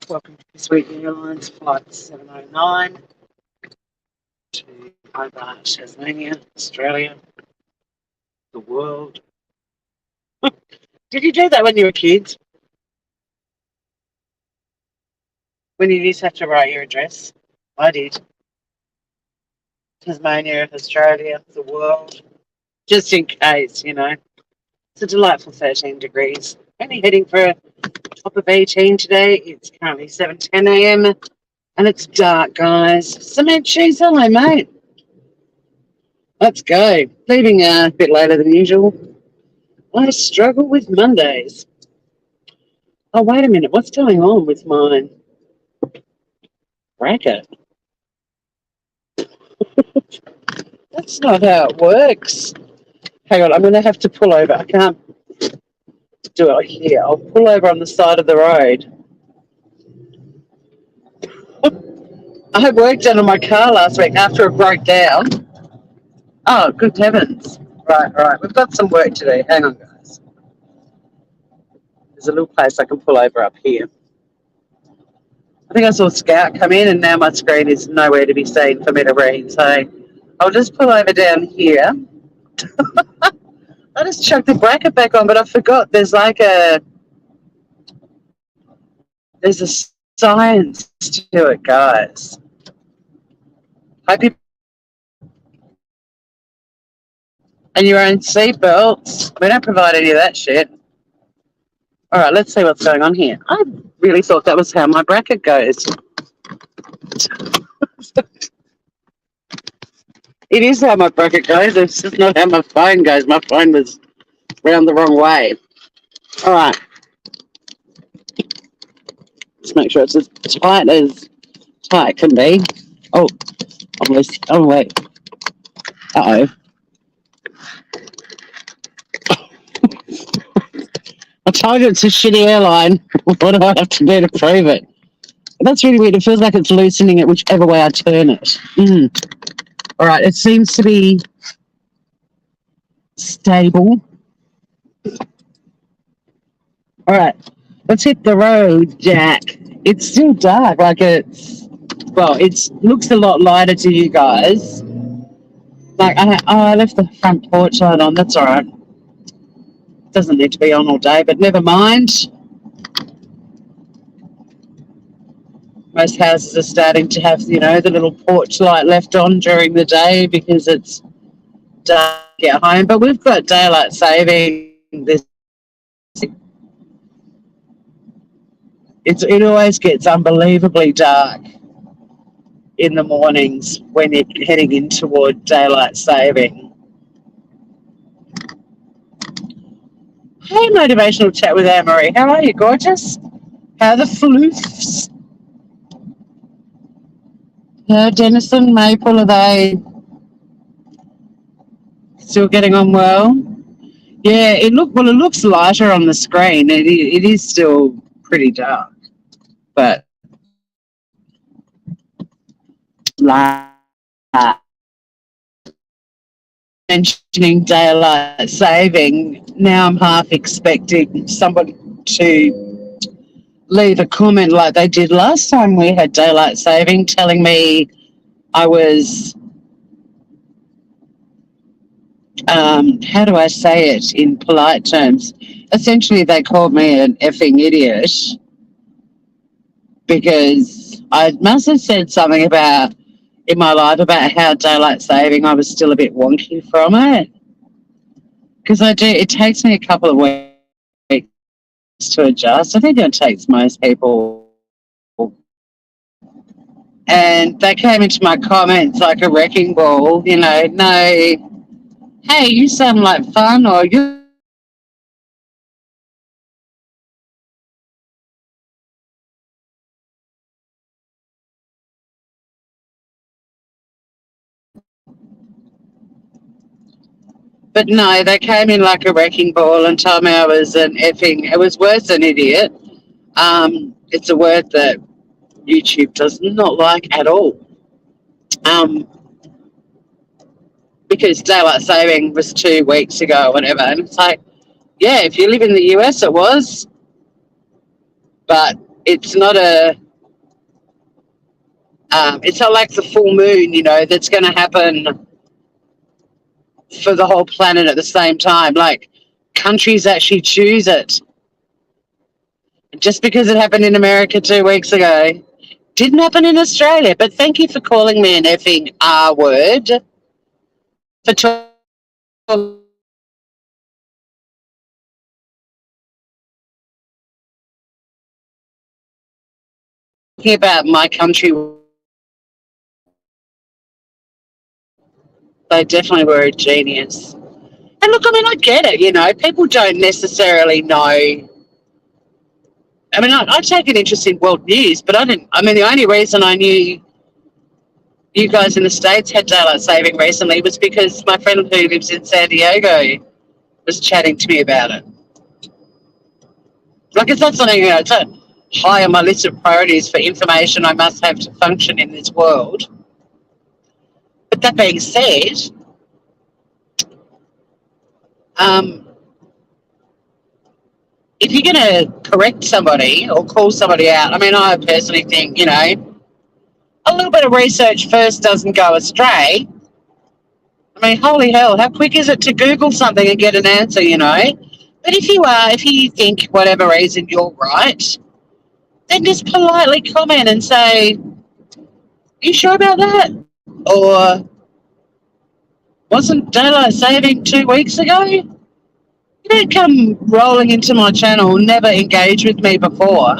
Welcome to this week Airlines Flight 709 to Hobart, Tasmania, Australia, the world. Did you do that when you were kids? When you used to have to write your address? I did. Tasmania, Australia, the world. Just in case, you know. It's a delightful 13 degrees. Only heading for a top of 18 today. It's currently 7:10 a.m. and it's dark, guys. Cement shoes, hello, mate. Let's go. Leaving a bit later than usual. I struggle with Mondays. Oh, wait a minute. What's going on with my bracket? That's not how it works. Hang on, I'm going to have to pull over. I can't do it here. I'll pull over on the side of the road. I had work done on my car last week after it broke down. Oh, good heavens. Right. We've got some work to do. Hang on, guys. There's a little place I can pull over up here. I think I saw Scout come in and now my screen is nowhere to be seen for me to read. So I'll just pull over down here. I just chucked the bracket back on, but I forgot there's a science to it, guys. Hope you and your own seatbelts. We don't provide any of that shit. All right, let's see what's going on here. I really thought that was how my bracket goes. It is how my bracket goes. It's just not how my phone goes. My phone was round the wrong way. All right. Let's make sure it's as tight can be. Oh, almost. Oh, wait. Uh-oh. I told you it's a shitty airline. What do I have to do to prove it? That's really weird. It feels like it's loosening it whichever way I turn it. All right, it seems to be stable. All right, let's hit the road, Jack. It's still dark. It looks a lot lighter to you guys. I left the front porch light on. That's all right. Doesn't need to be on all day, but never mind. Most houses are starting to have, the little porch light left on during the day because it's dark at home. But we've got daylight saving this. It always gets unbelievably dark in the mornings when you're heading in toward daylight saving. Hey, motivational chat with Anne-Marie. How are you, gorgeous? How are the floofs? Denison, Maple, are they still getting on well? Yeah, it looks lighter on the screen. It is still pretty dark, but mentioning daylight saving, now I'm half expecting somebody to leave a comment like they did last time we had daylight saving, telling me I was, how do I say it in polite terms? Essentially, they called me an effing idiot because I must have said something about in my life about how daylight saving I was still a bit wonky from it. Because it takes me a couple of weeks to adjust. I think it takes most people. And they came into my comments like a wrecking ball, no, hey, you sound like fun, or you. But no, they came in like a wrecking ball and told me I was it was worse than idiot. It's a word that YouTube does not like at all. Because daylight saving was 2 weeks ago or whatever. And it's like, yeah, if you live in the US, it was. but it's not a it's not like the full moon, that's going to happen for the whole planet at the same time. Like, countries actually choose it. Just because it happened in America 2 weeks ago, didn't happen in Australia. But thank you for calling me an effing R word for talking about my country. They definitely were a genius. And look, I mean, I get it, people don't necessarily know. I mean, I take an interest in world news, but the only reason I knew you guys in the States had daylight saving recently was because my friend who lives in San Diego was chatting to me about it. Like, it's not something, it's not high on my list of priorities for information I must have to function in this world. But that being said, um, if you're going to correct somebody or call somebody out, I mean, I personally think, a little bit of research first doesn't go astray. I mean, holy hell, how quick is it to Google something and get an answer, But if you think whatever reason you're right, then just politely comment and say, you sure about that? Or wasn't daylight saving 2 weeks ago? You don't come rolling into my channel, never engaged with me before,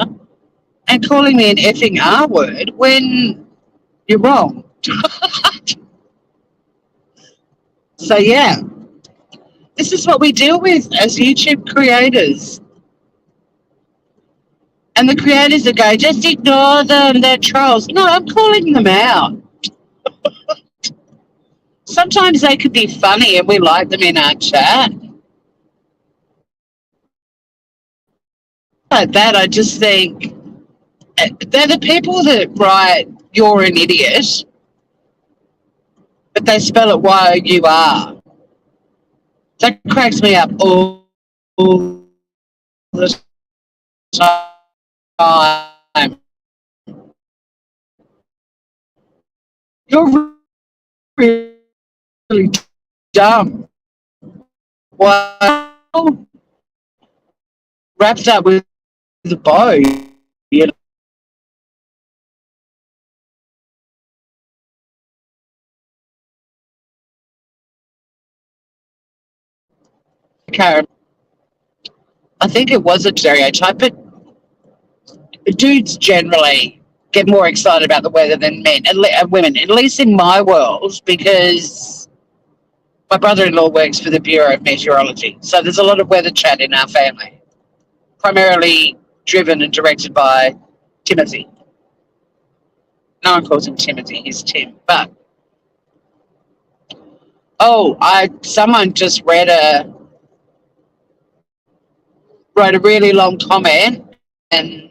and calling me an effing R word when you're wrong. So, yeah, this is what we deal with as YouTube creators. And the creators that go, just ignore them, they're trolls. No, I'm calling them out. Sometimes they could be funny and we like them in our chat. Like that, I just think they're the people that write, you're an idiot, but they spell it Y-O-U-R. That cracks me up all the time. You're really dumb. Well, wrapped up with a bow, you know. I think it was a stereotype, but dudes generally get more excited about the weather than women, at least in my world, because my brother-in-law works for the Bureau of Meteorology. So there's a lot of weather chat in our family, primarily driven and directed by Timothy. No one calls him Timothy, he's Tim. But, someone just wrote a really long comment, and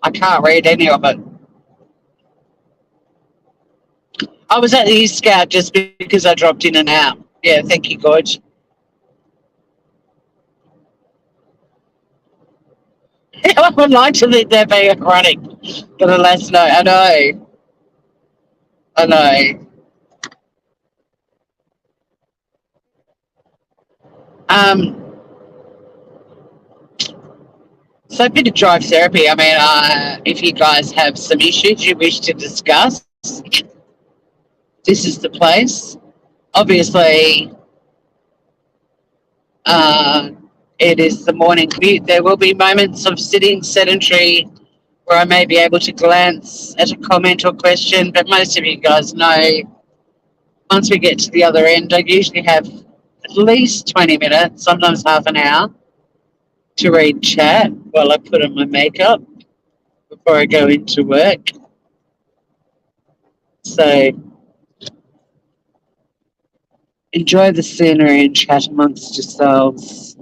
I can't read any of it. I was at the East Scout just because I dropped in and out. Yeah, thank you, Gorge. I would like to think they're being ironic, but alas, no. I know. I know. Um, so a bit of drive therapy. I mean, if you guys have some issues you wish to discuss, this is the place. Obviously, uh, it is the morning commute. There will be moments of sitting sedentary where I may be able to glance at a comment or question, but most of you guys know once we get to the other end, I usually have at least 20 minutes, sometimes half an hour, to read chat while I put on my makeup before I go into work. So enjoy the scenery and chat amongst yourselves.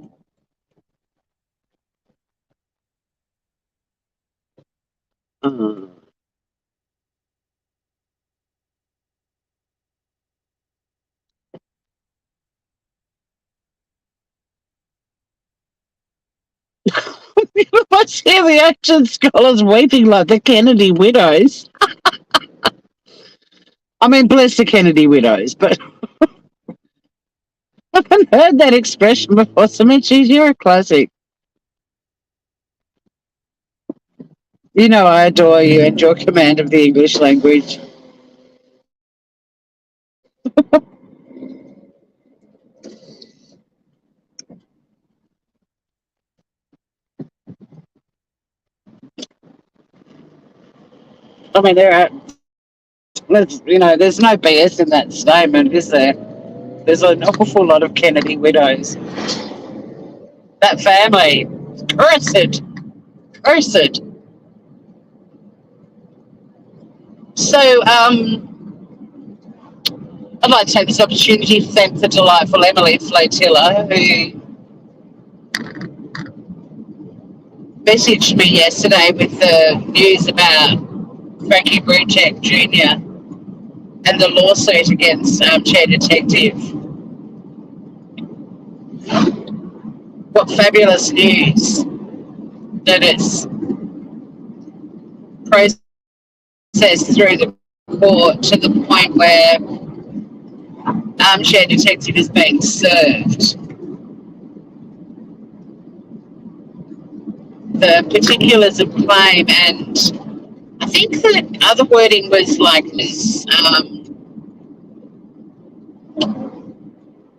Uh, I see the ancient scholars weeping like the Kennedy widows. I mean, bless the Kennedy widows, but I haven't heard that expression before. So, Mitchie, you're a classic. You know I adore you and your command of the English language. I mean, there's no BS in that statement, is there? There's an awful lot of Kennedy widows. That family, cursed, cursed. So, I'd like to take this opportunity to thank the delightful Emily Flotilla, who messaged me yesterday with the news about Frankie Bruchek Jr. and the lawsuit against Chair Detective. What fabulous news that it's processed through the court to the point where Chair Detective is being served. The particulars of claim, and I think the other wording was like this,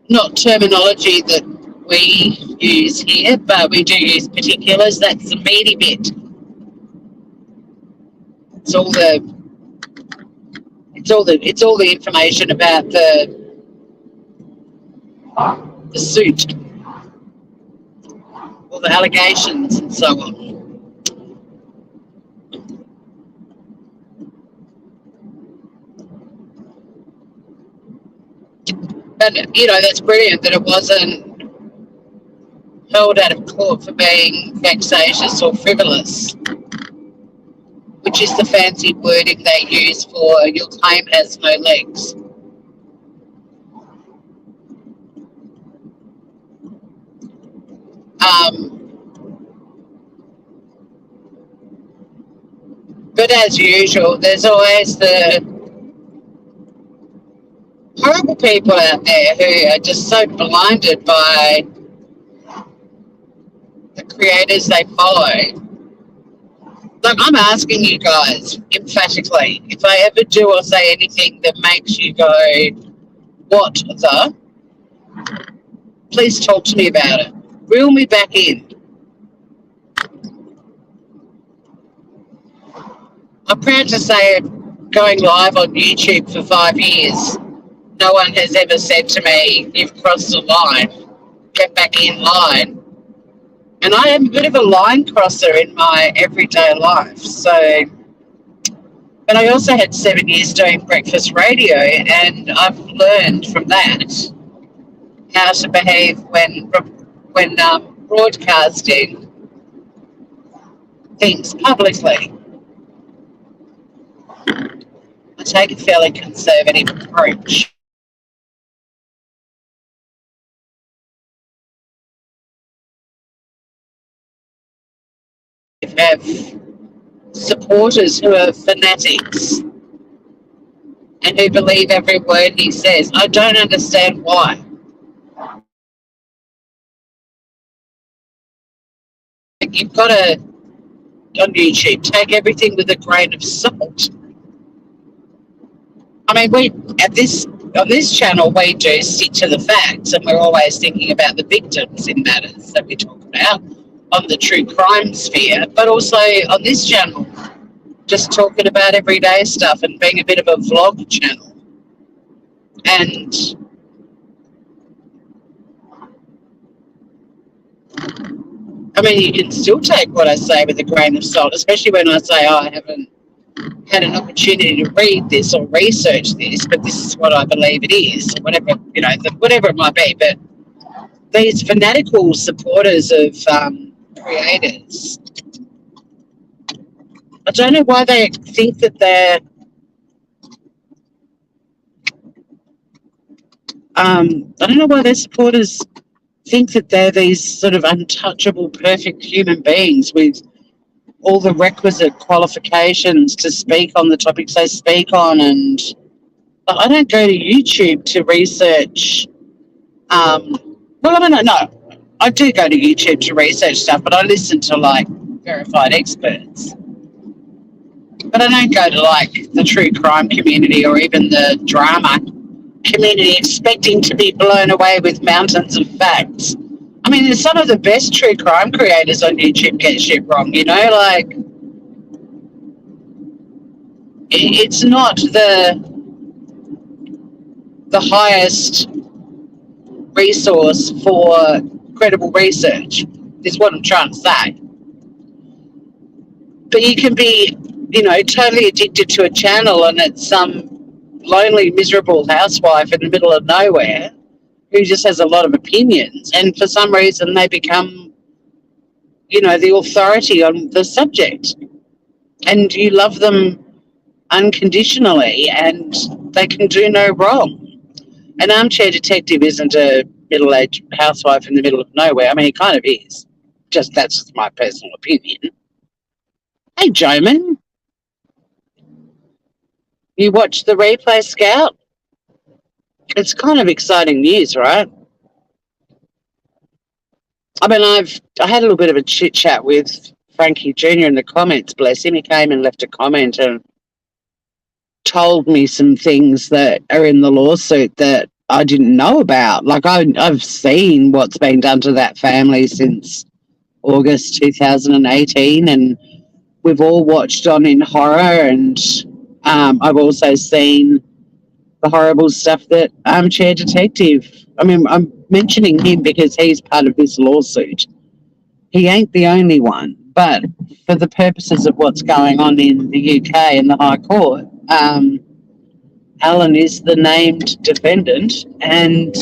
not terminology that we use here, but we do use particulars. That's the meaty bit. It's all the information about the suit, all the allegations and so on. And that's brilliant that it wasn't held out of court for being vexatious or frivolous, which is the fancy wording they use for your claim has no legs. But as usual, there's always the horrible people out there who are just so blinded by the creators they follow. Like, I'm asking you guys emphatically, if I ever do or say anything that makes you go, what the? Please talk to me about it. Reel me back in. I'm proud to say, going live on YouTube for 5 years, no one has ever said to me, you've crossed the line, get back in line. And I am a bit of a line crosser in my everyday life. But I also had 7 years doing breakfast radio, and I've learned from that how to behave when broadcasting things publicly. I take a fairly conservative approach. Have supporters who are fanatics and who believe every word he says. I don't understand why. You've got to, on YouTube, take everything with a grain of salt. I mean, on this channel, we do stick to the facts, and we're always thinking about the victims in matters that we talk about on the true crime sphere, but also on this channel, just talking about everyday stuff and being a bit of a vlog channel. And I mean, you can still take what I say with a grain of salt, especially when I say, I haven't had an opportunity to read this or research this, but this is what I believe it is, or whatever, whatever it might be. But these fanatical supporters of creators, I don't know why they think that they're I don't know why their supporters think that they're these sort of untouchable, perfect human beings with all the requisite qualifications to speak on the topics they speak on, and I don't go to YouTube to research. Well, I mean, no, I do go to YouTube to research stuff, but I listen to like verified experts. But I don't go to like the true crime community or even the drama community expecting to be blown away with mountains of facts. I mean, some of the best true crime creators on YouTube get shit wrong, you know, like it's not the highest resource for credible research, is what I'm trying to say. But you can be, you know, totally addicted to a channel and it's some lonely, miserable housewife in the middle of nowhere who just has a lot of opinions, and for some reason they become, you know, the authority on the subject, and you love them unconditionally and they can do no wrong. An armchair detective isn't a middle-aged housewife in the middle of nowhere. I mean, he kind of is. Just that's just my personal opinion. Hey, Joman, you watched the replay, Scout? It's kind of exciting news, right? I mean, I had a little bit of a chit chat with Frankie Jr. in the comments. Bless him, he came and left a comment and told me some things that are in the lawsuit that I didn't know about. Like I've seen what's been done to that family since August 2018, and we've all watched on in horror. And I've also seen the horrible stuff that Armchair Detective. I mean, I'm mentioning him because he's part of this lawsuit. He ain't the only one, but for the purposes of what's going on in the UK in the High Court, Alan is the named defendant, and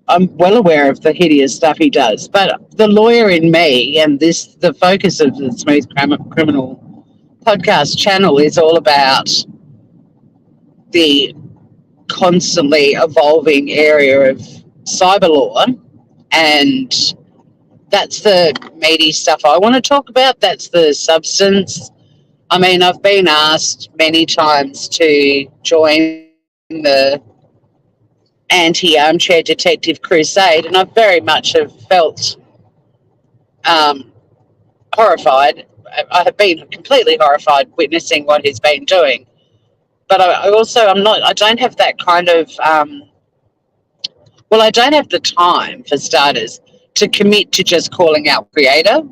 I'm well aware of the hideous stuff he does. But the lawyer in me, and the focus of the Smooth Criminal podcast channel is all about the constantly evolving area of cyber law, and that's the meaty stuff I want to talk about. That's the substance. I mean, I've been asked many times to join the anti-armchair detective crusade, and I very much have felt horrified. I have been completely horrified witnessing what he's been doing. But I don't have that kind of, I don't have the time, for starters, to commit to just calling out creator,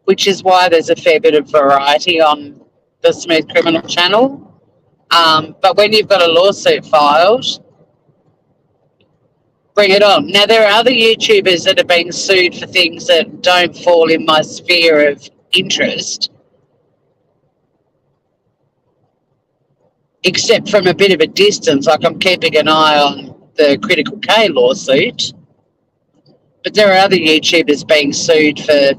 which is why there's a fair bit of variety on the Smooth Criminal channel. But when you've got a lawsuit filed, bring it on. Now, there are other YouTubers that are being sued for things that don't fall in my sphere of interest, except from a bit of a distance. Like, I'm keeping an eye on the Critical K lawsuit, but there are other YouTubers being sued for,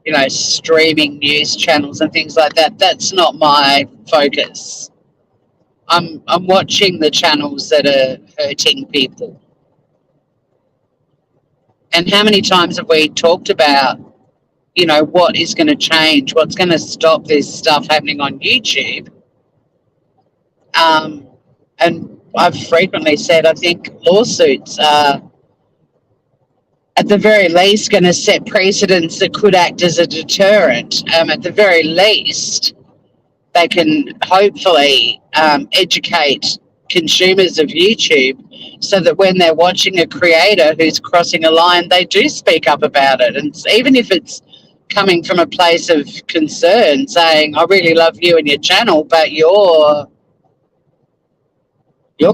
you know, streaming news channels and things like that. That's not my focus. I'm watching the channels that are hurting people. And how many times have we talked about, you know, what is going to change, what's going to stop this stuff happening on YouTube? And I've frequently said I think lawsuits are, at the very least, going to set precedents that could act as a deterrent. At the very least, they can hopefully educate consumers of YouTube so that when they're watching a creator who's crossing a line, they do speak up about it. And even if it's coming from a place of concern, saying, I really love you and your channel, but you're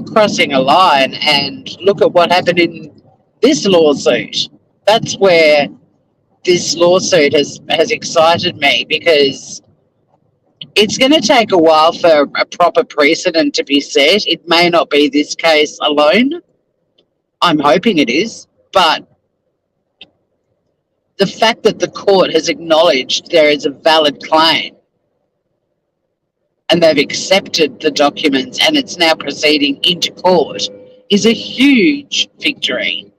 crossing a line, and look at what happened in this lawsuit. That's where this lawsuit has excited me, because it's going to take a while for a proper precedent to be set. It may not be this case alone. I'm hoping it is. But the fact that the court has acknowledged there is a valid claim and they've accepted the documents and it's now proceeding into court is a huge victory.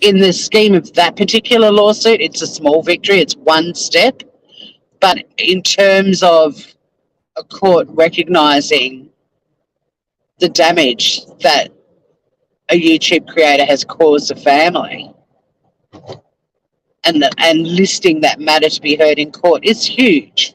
In the scheme of that particular lawsuit, it's a small victory. It's one step. But in terms of a court recognising the damage that a YouTube creator has caused a family and listing that matter to be heard in court is huge.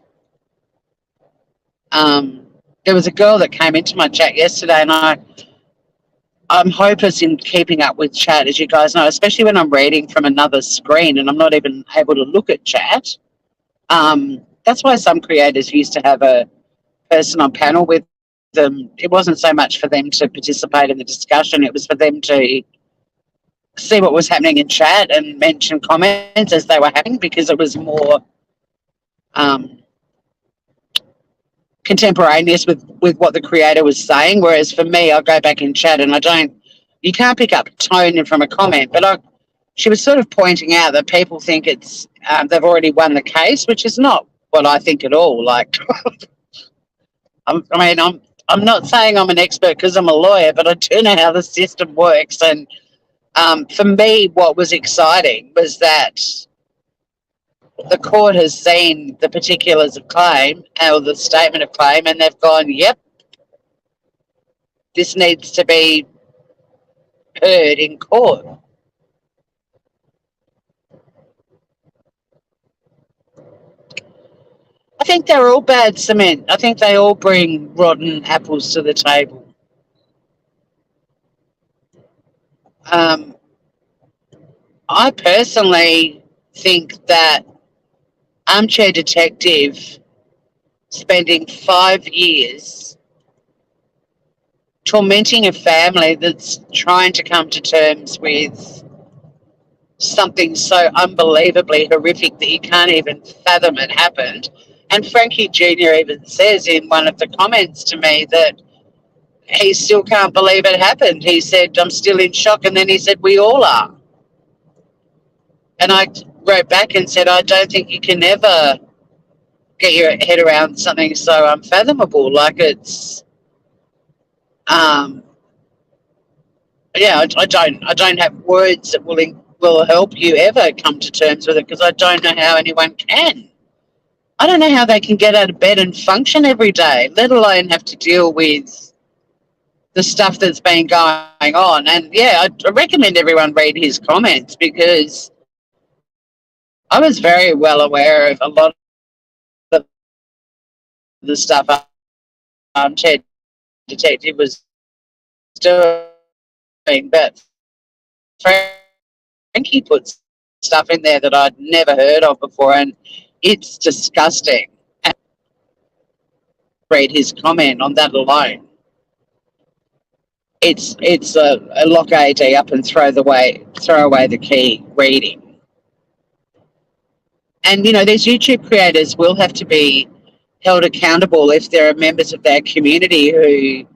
There was a girl that came into my chat yesterday, and I'm hopeless in keeping up with chat, as you guys know, especially when I'm reading from another screen and I'm not even able to look at chat. That's why some creators used to have a person on panel with them. It wasn't so much for them to participate in the discussion, it was for them to see what was happening in chat and mention comments as they were happening, because it was more contemporaneous with what the creator was saying. Whereas for me, I'll go back in chat and you can't pick up tone from a comment, but she was sort of pointing out that people think it's they've already won the case, which is not what I think at all. Like, I'm not saying I'm an expert because I'm a lawyer, but I do know how the system works. And for me, what was exciting was that the court has seen the particulars of claim or the statement of claim, and they've gone, yep, this needs to be heard in court. I think they're all bad cement. I think they all bring rotten apples to the table. I personally think that Armchair Detective spending 5 years tormenting a family that's trying to come to terms with something so unbelievably horrific that you can't even fathom it happened. And Frankie Jr. even says in one of the comments to me that he still can't believe it happened. He said, I'm still in shock. And then he said, we all are. And I wrote back and said, I don't think you can ever get your head around something so unfathomable. Like, it's, I don't have words that will help you ever come to terms with it, because I don't know how anyone can. I don't know how they can get out of bed and function every day, let alone have to deal with the stuff that's been going on. And yeah, I recommend everyone read his comments, because I was very well aware of a lot of the stuff Armchair Detective was doing, but Frankie puts stuff in there that I'd never heard of before, and it's disgusting. And read his comment on that alone. It's a lock AD up and throw away the key reading. And, you know, these YouTube creators will have to be held accountable if there are members of their community who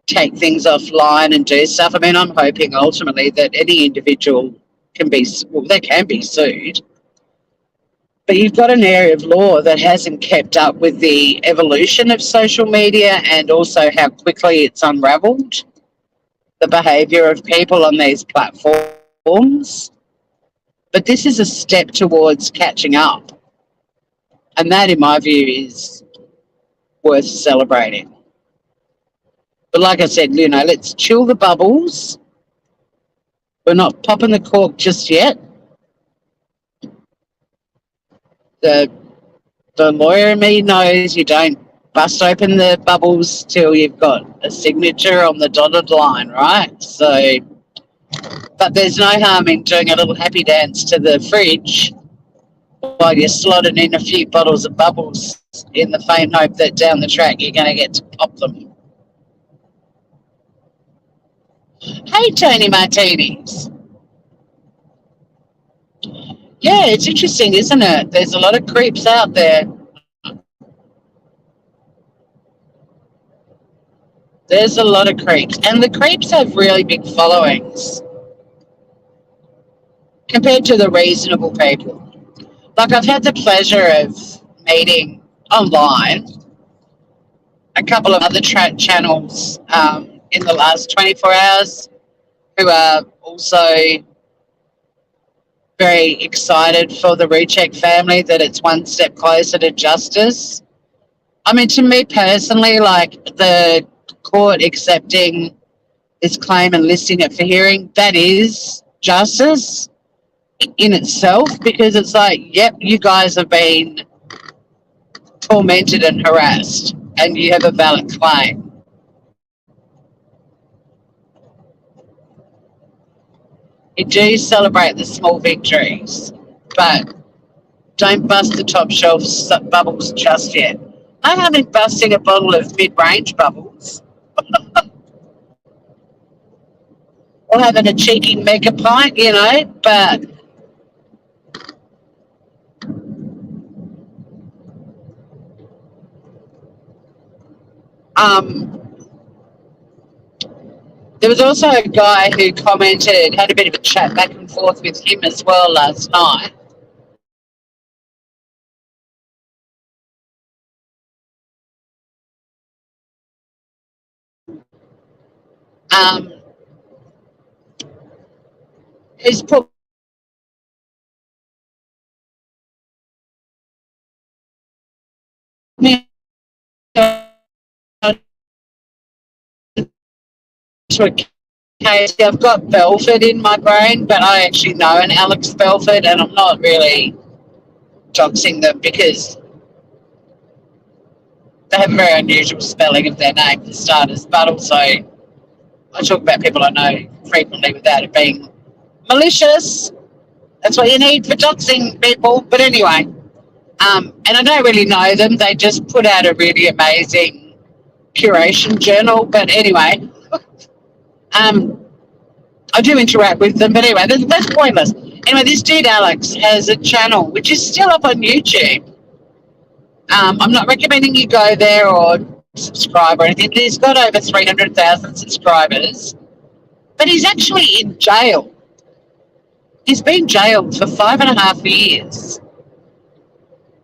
take things offline and do stuff. I mean, I'm hoping ultimately that any individual can be sued. But you've got an area of law that hasn't kept up with the evolution of social media, and also how quickly it's unravelled the behaviour of people on these platforms. But this is a step towards catching up. And that, in my view, is worth celebrating. But like I said, you know, let's chill the bubbles. We're not popping the cork just yet. The lawyer in me knows you don't bust open the bubbles till you've got a signature on the dotted line, right? So, but there's no harm in doing a little happy dance to the fridge while you're slotting in a few bottles of bubbles, in the faint hope that down the track you're going to get to pop them. Hey, Tony Martinis. Yeah, it's interesting, isn't it? There's a lot of creeps out there. There's a lot of creeps. And the creeps have really big followings compared to the reasonable people. Like, I've had the pleasure of meeting online a couple of other channels in the last 24 hours who are also very excited for the Recheck family that it's one step closer to justice. I mean, to me personally, like the court accepting this claim and listing it for hearing, that is justice in itself, because it's like, yep, you guys have been tormented and harassed and you have a valid claim. You do celebrate the small victories, but don't bust the top shelf bubbles just yet. I haven't busting a bottle of mid-range bubbles or having a cheeky mega pint, you know, but there was also a guy who commented, had a bit of a chat back and forth with him as well last night. Um, who's put me to a case. I've got Belford in my brain, but I actually know an Alex Belford, and I'm not really doxing them because they have a very unusual spelling of their name for starters, but also I talk about people I know frequently without it being malicious. That's what you need for doxing people. But anyway, and I don't really know them. They just put out a really amazing curation journal. But anyway, I do interact with them. But anyway, that's pointless. Anyway, this dude Alex has a channel which is still up on YouTube. I'm not recommending you go there or subscribe or anything. He's got over 300,000 subscribers, but he's actually in jail. He's been jailed for 5.5 years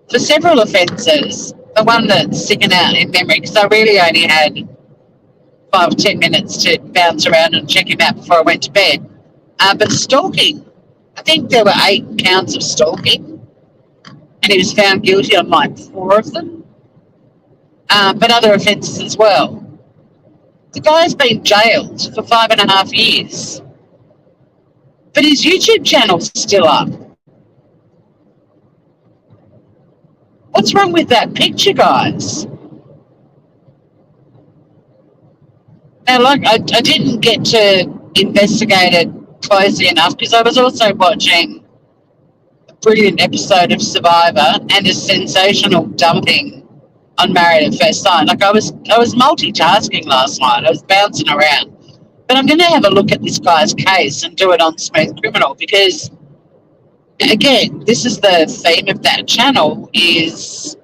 for several offences. The one that's sticking out in memory, because I really only had 5 or 10 minutes to bounce around and check him out before I went to bed. But stalking, I think there were 8 counts of stalking, and he was found guilty on like 4 of them, but other offences as well. The guy's been jailed for 5.5 years, but his YouTube channel's still up. What's wrong with that picture, guys? Now, like, I didn't get to investigate it closely enough because I was also watching a brilliant episode of Survivor and a sensational dumping on Married at First Sight. Like, I was multitasking last night. I was bouncing around. But I'm going to have a look at this guy's case and do it on Smooth Criminal because, again, this is the theme of that channel is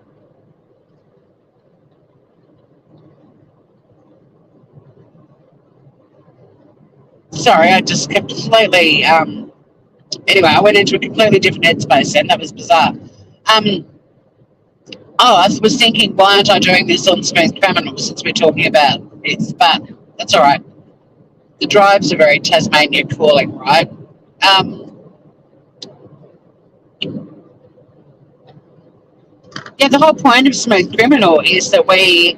sorry, I just completely anyway, I went into a completely different headspace then. That was bizarre. I was thinking, why aren't I doing this on Smooth Criminal since we're talking about this? But that's all right. The drives are very Tasmania calling, right? Yeah, the whole point of Smooth Criminal is that we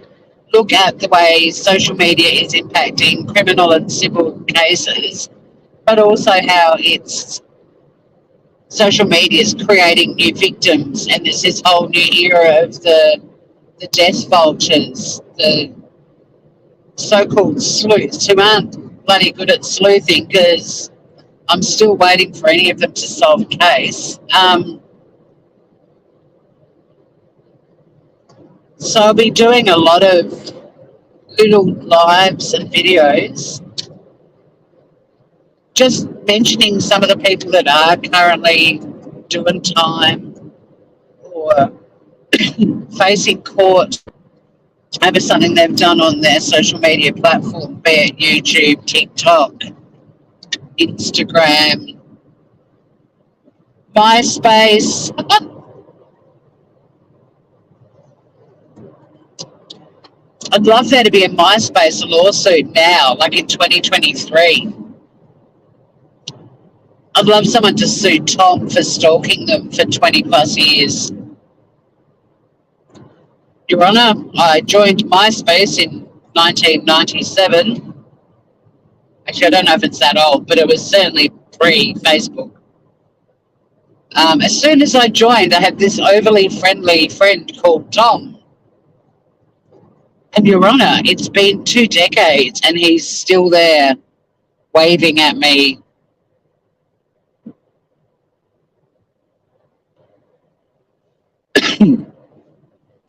look at the way social media is impacting criminal and civil cases, but also how it's social media is creating new victims, and there's this whole new era of the death vultures, the so-called sleuths who aren't bloody good at sleuthing because I'm still waiting for any of them to solve a case. So I'll be doing a lot of little lives and videos just mentioning some of the people that are currently doing time or facing court over something they've done on their social media platform, be it YouTube, TikTok, Instagram, MySpace. I'd love there to be a MySpace lawsuit now, like in 2023. I'd love someone to sue Tom for stalking them for 20 plus years. Your Honour, I joined MySpace in 1997. Actually, I don't know if it's that old, but it was certainly pre-Facebook. As soon as I joined, I had this overly friendly friend called Tom. And Your Honour, it's been 2 decades and he's still there waving at me.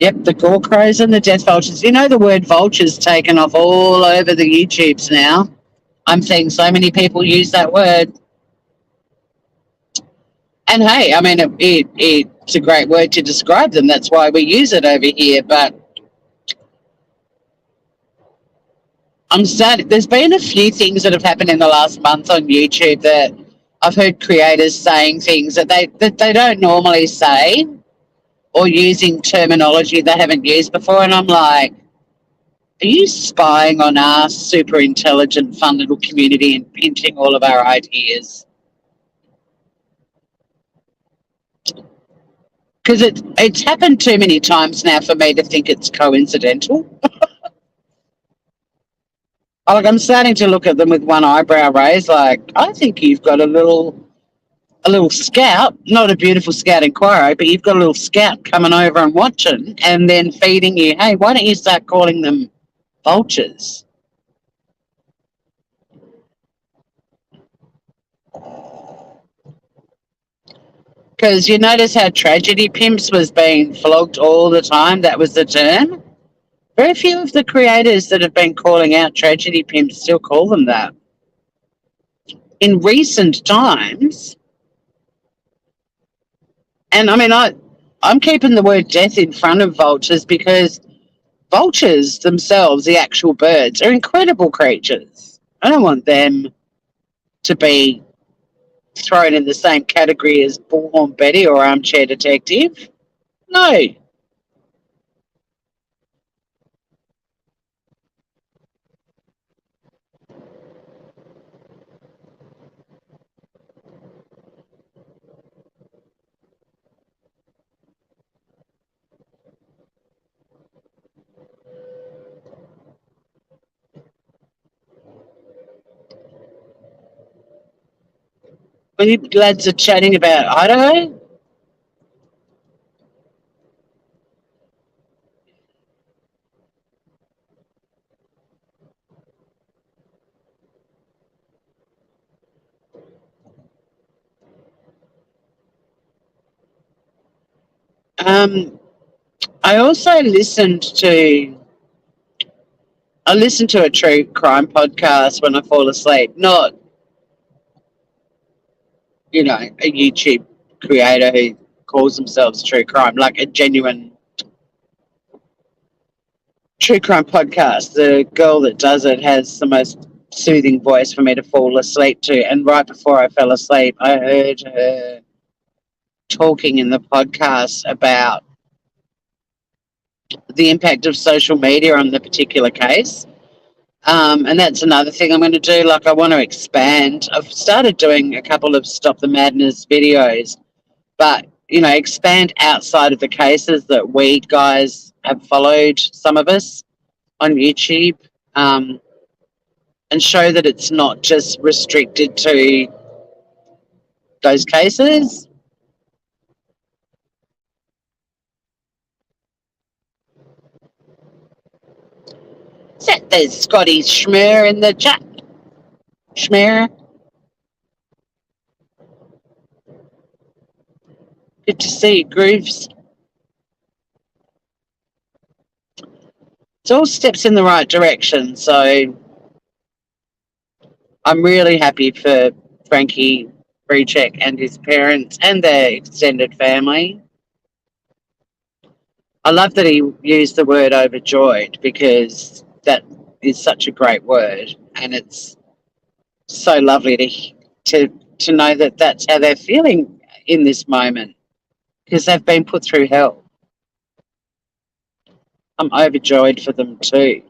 Yep, the gore crows and the death vultures. You know, the word vulture's taken off all over the YouTubes now. I'm seeing so many people use that word. And hey, I mean, it's a great word to describe them. That's why we use it over here. But I'm sad. There's been a few things that have happened in the last month on YouTube that I've heard creators saying things that they don't normally say, or using terminology they haven't used before. And I'm like, are you spying on our super intelligent, fun little community and pinching all of our ideas? Because it's happened too many times now for me to think it's coincidental. Like, I'm starting to look at them with one eyebrow raised. Like, I think you've got a little scout, not a beautiful scout inquiry, but you've got a little scout coming over and watching, and then feeding you. Hey, why don't you start calling them vultures? Because you notice how tragedy pimps was being flogged all the time. That was the term. Very few of the creators that have been calling out tragedy pimps still call them that. In recent times, and I mean, I'm keeping the word death in front of vultures because vultures themselves, the actual birds, are incredible creatures. I don't want them to be thrown in the same category as Bullhorn Betty or Armchair Detective. No. When you lads are chatting about Idaho, I also listen to a true crime podcast when I fall asleep, not, a YouTube creator who calls themselves true crime, like a genuine true crime podcast. The girl that does it has the most soothing voice for me to fall asleep to. And right before I fell asleep, I heard her talking in the podcast about the impact of social media on the particular case. And that's another thing I'm going to do. Like, I want to expand. I've started doing a couple of Stop the Madness videos, but, expand outside of the cases that we guys have followed, some of us, on YouTube, and show that it's not just restricted to those cases. Is that there's Scotty Schmer in the chat? Schmer? Good to see you, Grooves. It's all steps in the right direction, so I'm really happy for Frankie Breachek and his parents and their extended family. I love that he used the word overjoyed because that is such a great word, and it's so lovely to know that that's how they're feeling in this moment because they've been put through hell. I'm overjoyed for them too.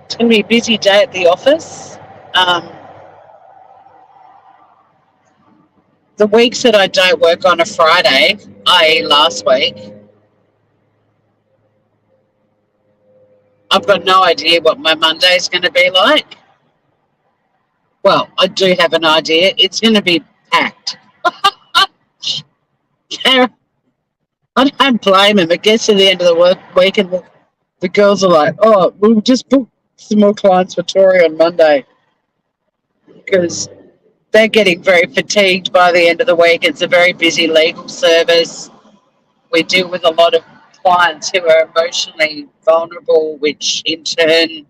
It's going to be a busy day at the office. The weeks that I don't work on a Friday, i.e. last week, I've got no idea what my Monday is going to be like. Well, I do have an idea. It's going to be packed. I don't blame them. It gets to the end of the work week and the girls are like, oh, we'll just book some more clients for Tori on Monday because they're getting very fatigued by the end of the week. It's a very busy legal service. We deal with a lot of clients who are emotionally vulnerable, which in turn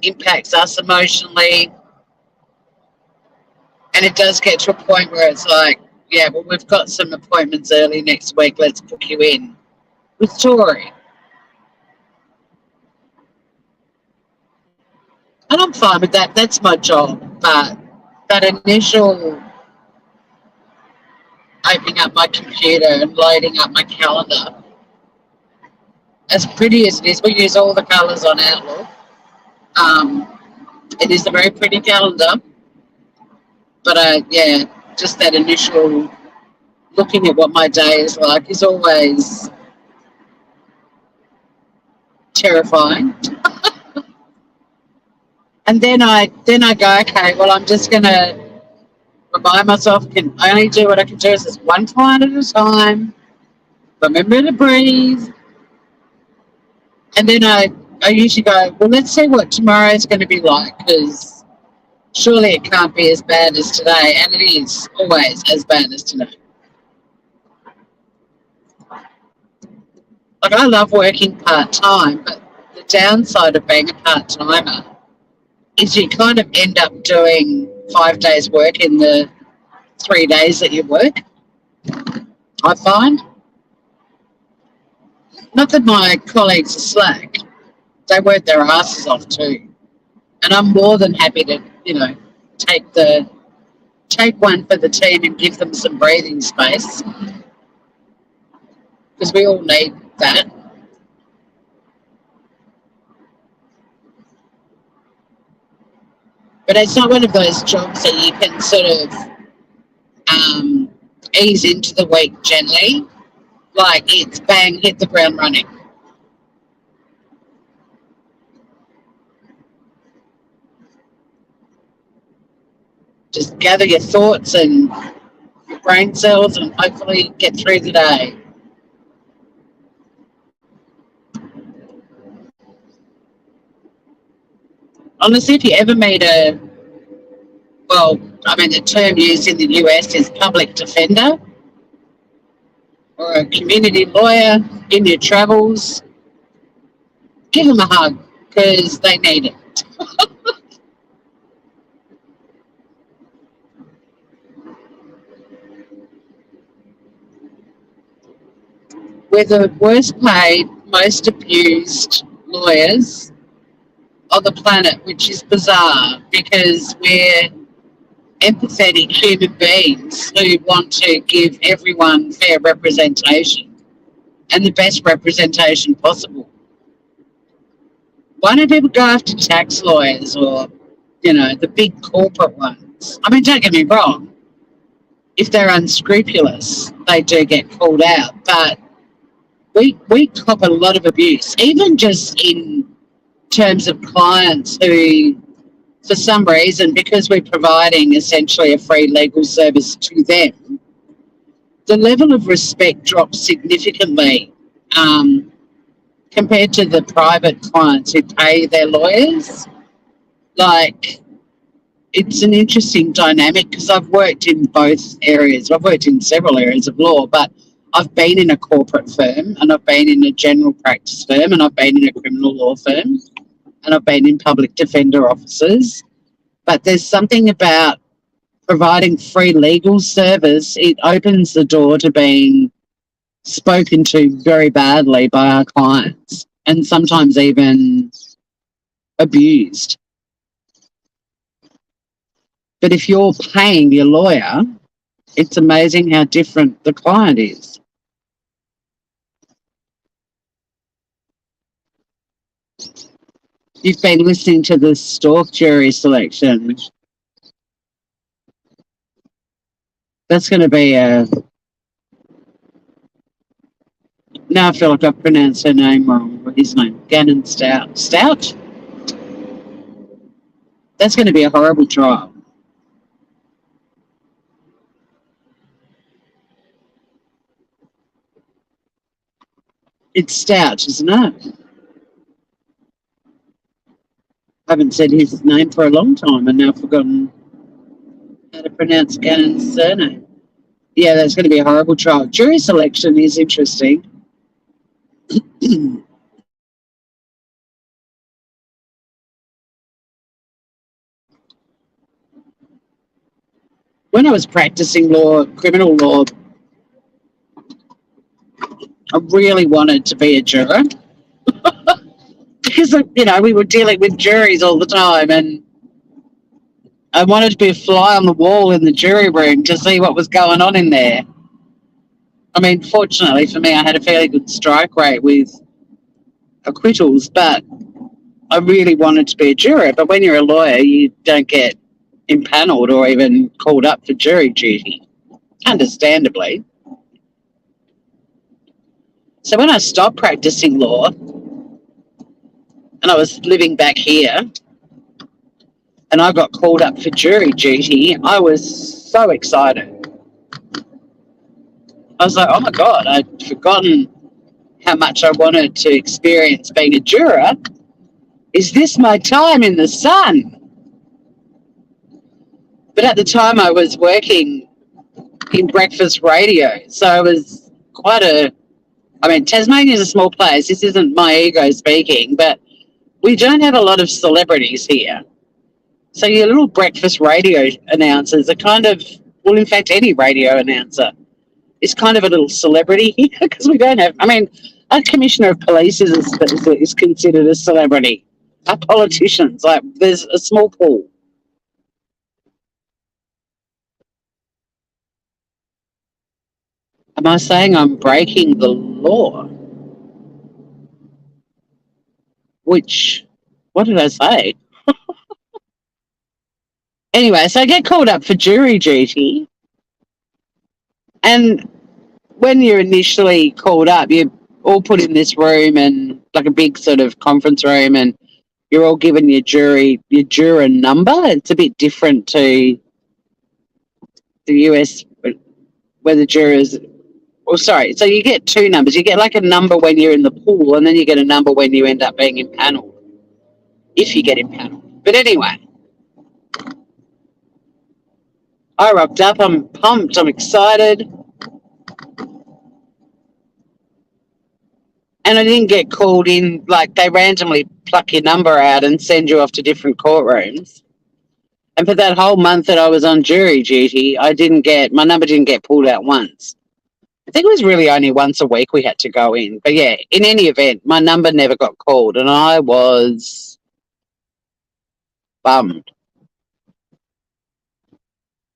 impacts us emotionally. And it does get to a point where it's like, yeah, well, we've got some appointments early next week. Let's book you in with Tori. And I'm fine with that. That's my job. But that initial opening up my computer and loading up my calendar, as pretty as it is, we use all the colours on Outlook. It is a very pretty calendar. But yeah, just that initial looking at what my day is like is always terrifying. And then I go, okay, well, I'm just going to remind myself, can only do what I can do is just one client at a time. Remember to breathe. And then I usually go, well, let's see what tomorrow is going to be like, because surely it can't be as bad as today. And it is always as bad as today. Like, I love working part-time, but the downside of being a part-timer is you kind of end up doing 5 days work in the 3 days that you work, I find. Not that my colleagues are slack. They work their asses off too. And I'm more than happy to, take one for the team and give them some breathing space. Because we all need that. But it's not one of those jobs that you can sort of ease into the week gently. Like, it's bang, hit the ground running. Just gather your thoughts and your brain cells and hopefully get through the day. Honestly, if you ever meet the term used in the US is public defender or a community lawyer in your travels, give them a hug because they need it. We're the worst paid, most abused lawyers on the planet, which is bizarre because we're empathetic human beings who want to give everyone fair representation and the best representation possible. Why don't people go after tax lawyers or, the big corporate ones? I mean, don't get me wrong. If they're unscrupulous, they do get called out. But we cop a lot of abuse, even just in terms of clients who, for some reason, because we're providing essentially a free legal service to them, the level of respect drops significantly compared to the private clients who pay their lawyers. Like, it's an interesting dynamic because I've worked in both areas. I've worked in several areas of law, but I've been in a corporate firm and I've been in a general practice firm and I've been in a criminal law firm and I've been in public defender offices. But there's something about providing free legal service. It opens the door to being spoken to very badly by our clients and sometimes even abused. But if you're paying your lawyer, it's amazing how different the client is. You've been listening to the Stork jury selection. That's going to be a... Now I feel like I've pronounced her name wrong. His name, Gannon Stout. Stout? That's going to be a horrible trial. It's Stout, isn't it? I haven't said his name for a long time and now I've forgotten how to pronounce Gannon's surname. Yeah, that's going to be a horrible trial. Jury selection is interesting. When I was practicing law, criminal law, I really wanted to be a juror because, we were dealing with juries all the time and I wanted to be a fly on the wall in the jury room to see what was going on in there. I mean, fortunately for me, I had a fairly good strike rate with acquittals, but I really wanted to be a juror. But when you're a lawyer, you don't get impaneled or even called up for jury duty, understandably. So when I stopped practicing law and I was living back here and I got called up for jury duty, I was so excited. I was like, oh my God, I'd forgotten how much I wanted to experience being a juror. Is this my time in the sun? But at the time I was working in breakfast radio, so I was Tasmania is a small place. This isn't my ego speaking, but we don't have a lot of celebrities here. So your little breakfast radio announcers are kind of, well, in fact, any radio announcer is kind of a little celebrity here because we don't have, our commissioner of police is considered a celebrity. Our politicians, there's a small pool. Am I saying I'm breaking the law? What did I say? Anyway, so I get called up for jury duty. And when you're initially called up, you're all put in this room and like a big sort of conference room and you're all given your juror number. It's a bit different to the US where the jurors... so you get two numbers. You get like a number when you're in the pool and then you get a number when you end up being impaneled, if you get impaneled. But anyway, I rocked up. I'm pumped. I'm excited. And I didn't get called in. Like, they randomly pluck your number out and send you off to different courtrooms. And for that whole month that I was on jury duty, my number didn't get pulled out once. I think it was really only once a week we had to go in. But yeah, in any event, my number never got called and I was bummed.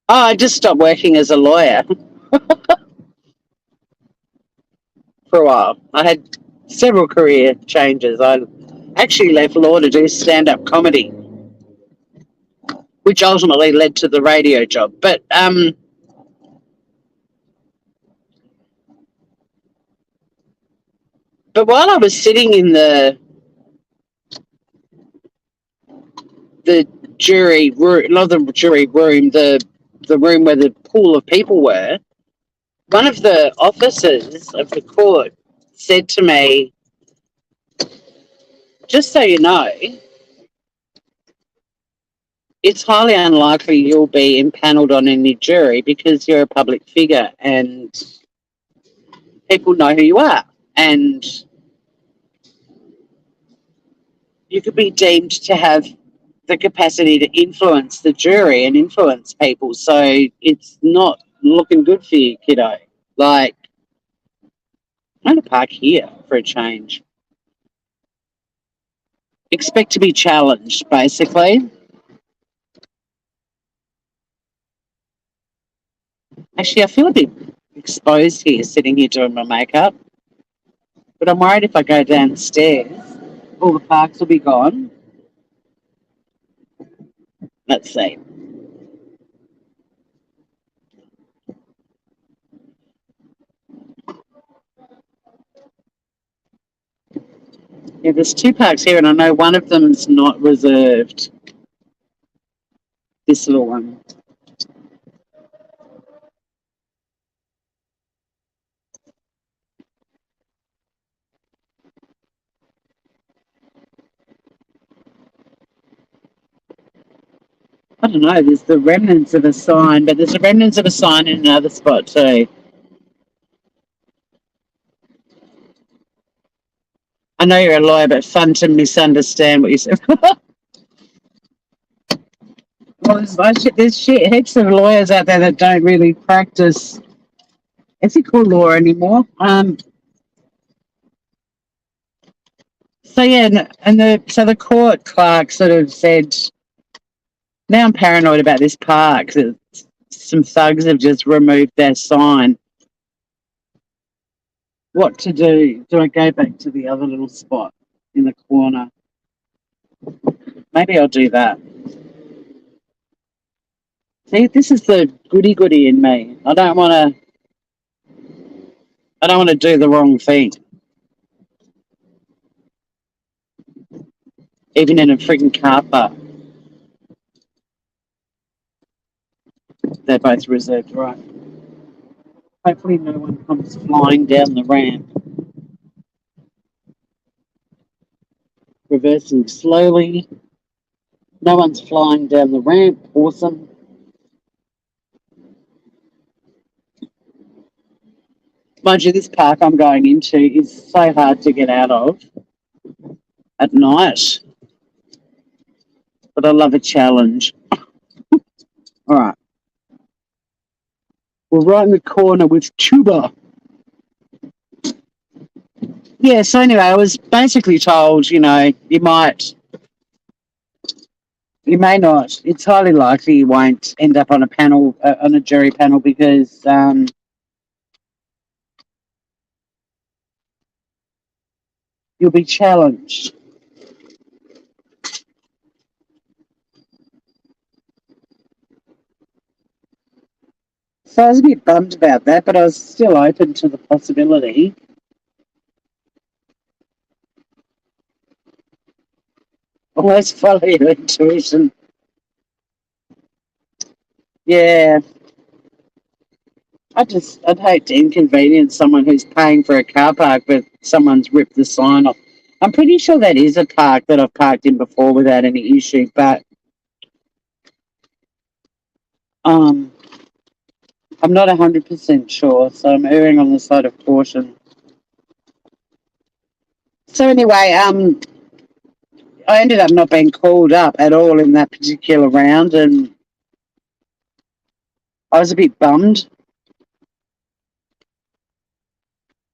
Oh, I just stopped working as a lawyer for a while. I had several career changes. I actually left law to do stand-up comedy, which ultimately led to the radio job. But while I was sitting in the jury room, not the jury room, the room where the pool of people were, one of the officers of the court said to me, just so you know, it's highly unlikely you'll be impaneled on any jury because you're a public figure and people know who you are. And you could be deemed to have the capacity to influence the jury and influence people. So it's not looking good for you, kiddo. Like, I'm going to park here for a change. Expect to be challenged, basically. Actually, I feel a bit exposed here, sitting here doing my makeup. But I'm worried if I go downstairs, all the parks will be gone. Let's see. Yeah, there's two parks here, and I know one of them's not reserved. This little one. I don't know. There's the remnants of a sign, but there's the remnants of a sign in another spot too. I know you're a lawyer, but fun to misunderstand what you said. Well, there's heaps of lawyers out there that don't really practice ethical law anymore. So yeah, and the court clerk sort of said, now I'm paranoid about this park. That some thugs have just removed their sign. What to do? Do I go back to the other little spot in the corner? Maybe I'll do that. See, this is the goody in me. I don't want to. I don't want to do the wrong thing, even in a freaking car park. They're both reserved, right? Hopefully, no one comes flying down the ramp. Reversing slowly. No one's flying down the ramp. Awesome. Mind you, this park I'm going into is so hard to get out of at night. But I love a challenge. All right. We're right in the corner with Tuba. Yeah, so anyway, I was basically told, you may not. It's highly likely you won't end up on a panel, on a jury panel, because you'll be challenged. So I was a bit bummed about that, but I was still open to the possibility. Always follow your intuition. Yeah. I'd hate to inconvenience someone who's paying for a car park, but someone's ripped the sign off. I'm pretty sure that is a park that I've parked in before without any issue, but I'm not 100% sure, so I'm erring on the side of caution. So anyway, I ended up not being called up at all in that particular round, and I was a bit bummed.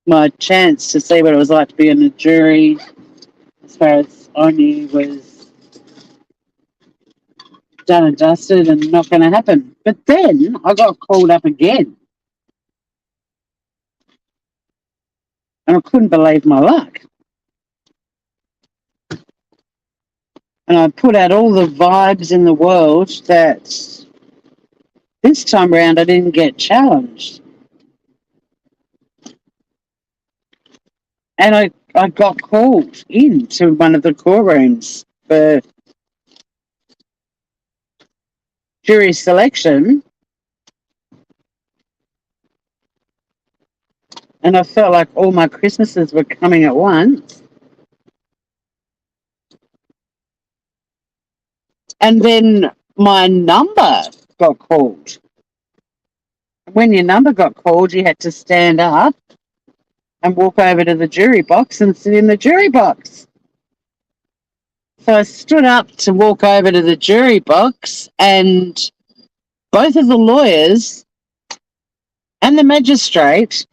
My chance to see what it was like to be in a jury, as far as I knew, was done and dusted and not going to happen. But then I got called up again, and I couldn't believe my luck. And I put out all the vibes in the world that this time round I didn't get challenged. And I got called into one of the courtrooms for jury selection. And I felt like all my Christmases were coming at once. And then my number got called. When your number got called, you had to stand up and walk over to the jury box and sit in the jury box. So I stood up to walk over to the jury box, and both of the lawyers and the magistrate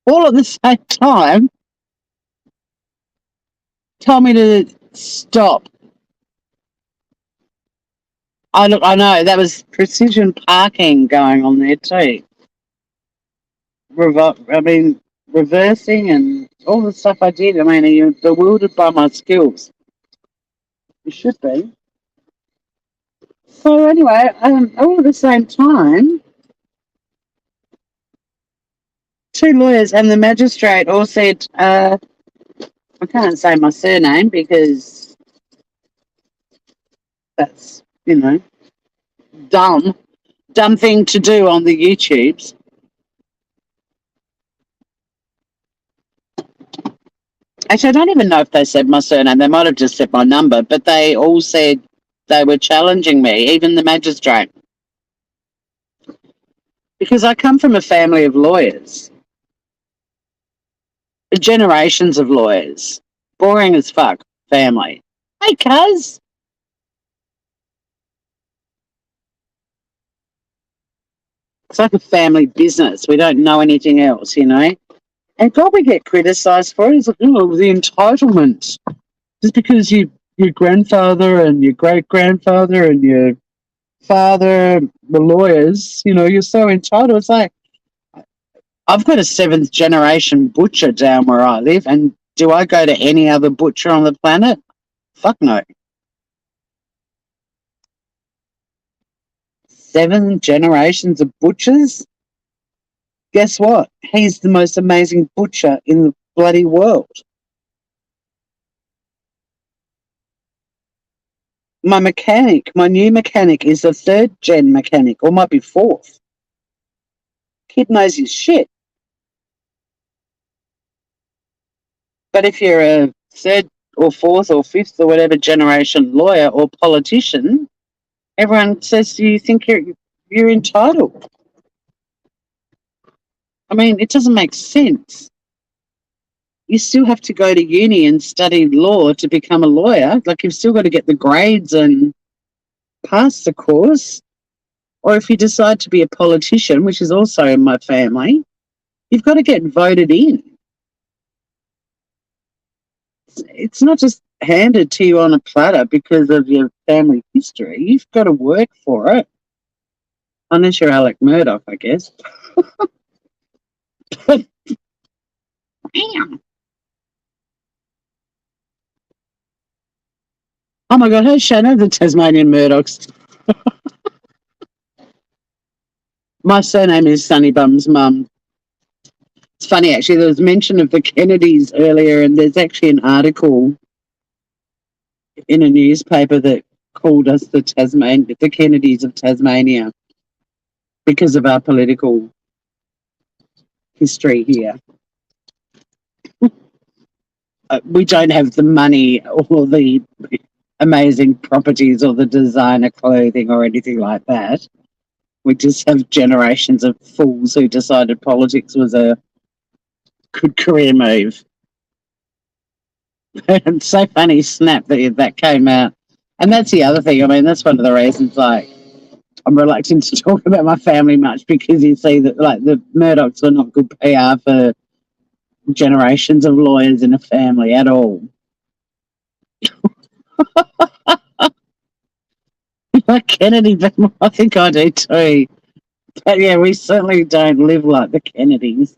all at the same time, told me to stop. I know that was precision parking going on there too. I mean, reversing and all the stuff I did. I mean, you're bewildered by my skills. You should be. So anyway, all at the same time, two lawyers and the magistrate all said, I can't say my surname because that's, dumb. Dumb thing to do on the YouTubes. Actually, I don't even know if they said my surname. They might have just said my number, but they all said they were challenging me, even the magistrate. Because I come from a family of lawyers, generations of lawyers. Boring as fuck family. Hey, cuz. It's like a family business. We don't know anything else, And God, we get criticised for it. It's like, the entitlement. Just because your grandfather and your great grandfather and your father were lawyers, you're so entitled. It's like, I've got a seventh generation butcher down where I live, and do I go to any other butcher on the planet? Fuck no. 7 generations of butchers? Guess what? He's the most amazing butcher in the bloody world. My new mechanic is a 3rd gen mechanic, or might be 4th. Kid knows his shit. But if you're a 3rd or 4th or 5th or whatever generation lawyer or politician, everyone says you think you're entitled. I mean, it doesn't make sense. You still have to go to uni and study law to become a lawyer. Like, you've still got to get the grades and pass the course. Or if you decide to be a politician, which is also in my family, you've got to get voted in. It's not just handed to you on a platter because of your family history. You've got to work for it. Unless you're Alec Murdoch, I guess. Damn. Oh my God, hey Shannon, the Tasmanian Murdochs. My surname is Sunnybum's mum. It's funny, actually, there was mention of the Kennedys earlier, and there's actually an article in a newspaper that called us the Kennedys of Tasmania because of our political history here. We don't have the money or the amazing properties or the designer clothing or anything like that. We just have generations of fools who decided politics was a good career move. It's so funny, snap, that came out. And that's the other thing. I mean, that's one of the reasons, like, I'm reluctant to talk about my family much, because you see that, like, the Murdochs were not good PR for generations of lawyers in a family at all. Like Kennedy, but I think I do too. But yeah, we certainly don't live like the Kennedys.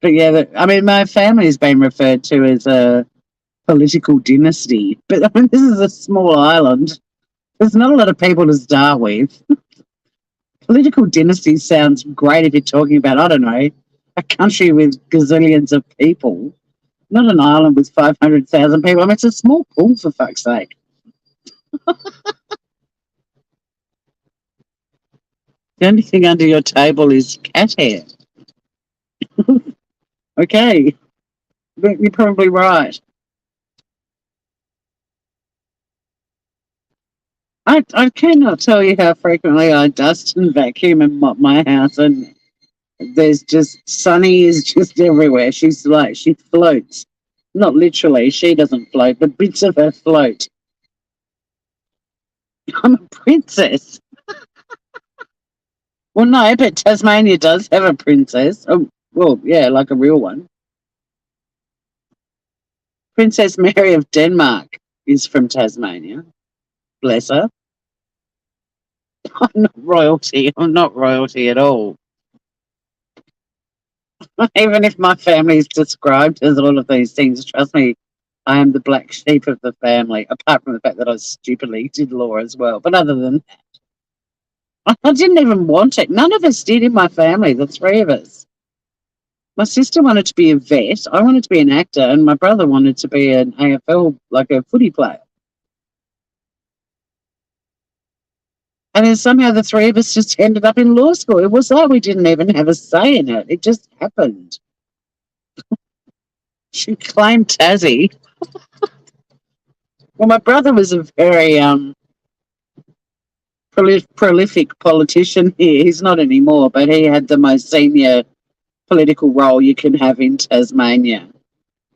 But yeah, I mean, my family's been referred to as a political dynasty. But I mean, this is a small island. There's not a lot of people to start with. Political dynasty sounds great if you're talking about, I don't know, a country with gazillions of people, not an island with 500,000 people. I mean, it's a small pool, for fuck's sake. The only thing under your table is cat hair. Okay, you're probably right. I cannot tell you how frequently I dust and vacuum and mop my house, and there's just Sunny is just everywhere. She's like, she floats. Not literally, she doesn't float, but bits of her float. I'm a princess. Well, no, but Tasmania does have a princess. Oh, Well, yeah, like a real one. Princess Mary of Denmark is from Tasmania. Bless her. I'm not royalty. I'm not royalty at all. Even if my family is described as all of these things, trust me, I am the black sheep of the family, apart from the fact that I stupidly did law as well. But other than that, I didn't even want it. None of us did in my family, the three of us. My sister wanted to be a vet, I wanted to be an actor, and my brother wanted to be an AFL, like a footy player. And then somehow the three of us just ended up in law school. It was like we didn't even have a say in it. It just happened. She claimed Tassie. Well, my brother was a very prolific politician here. He's not anymore, but he had the most senior political role you can have in Tasmania.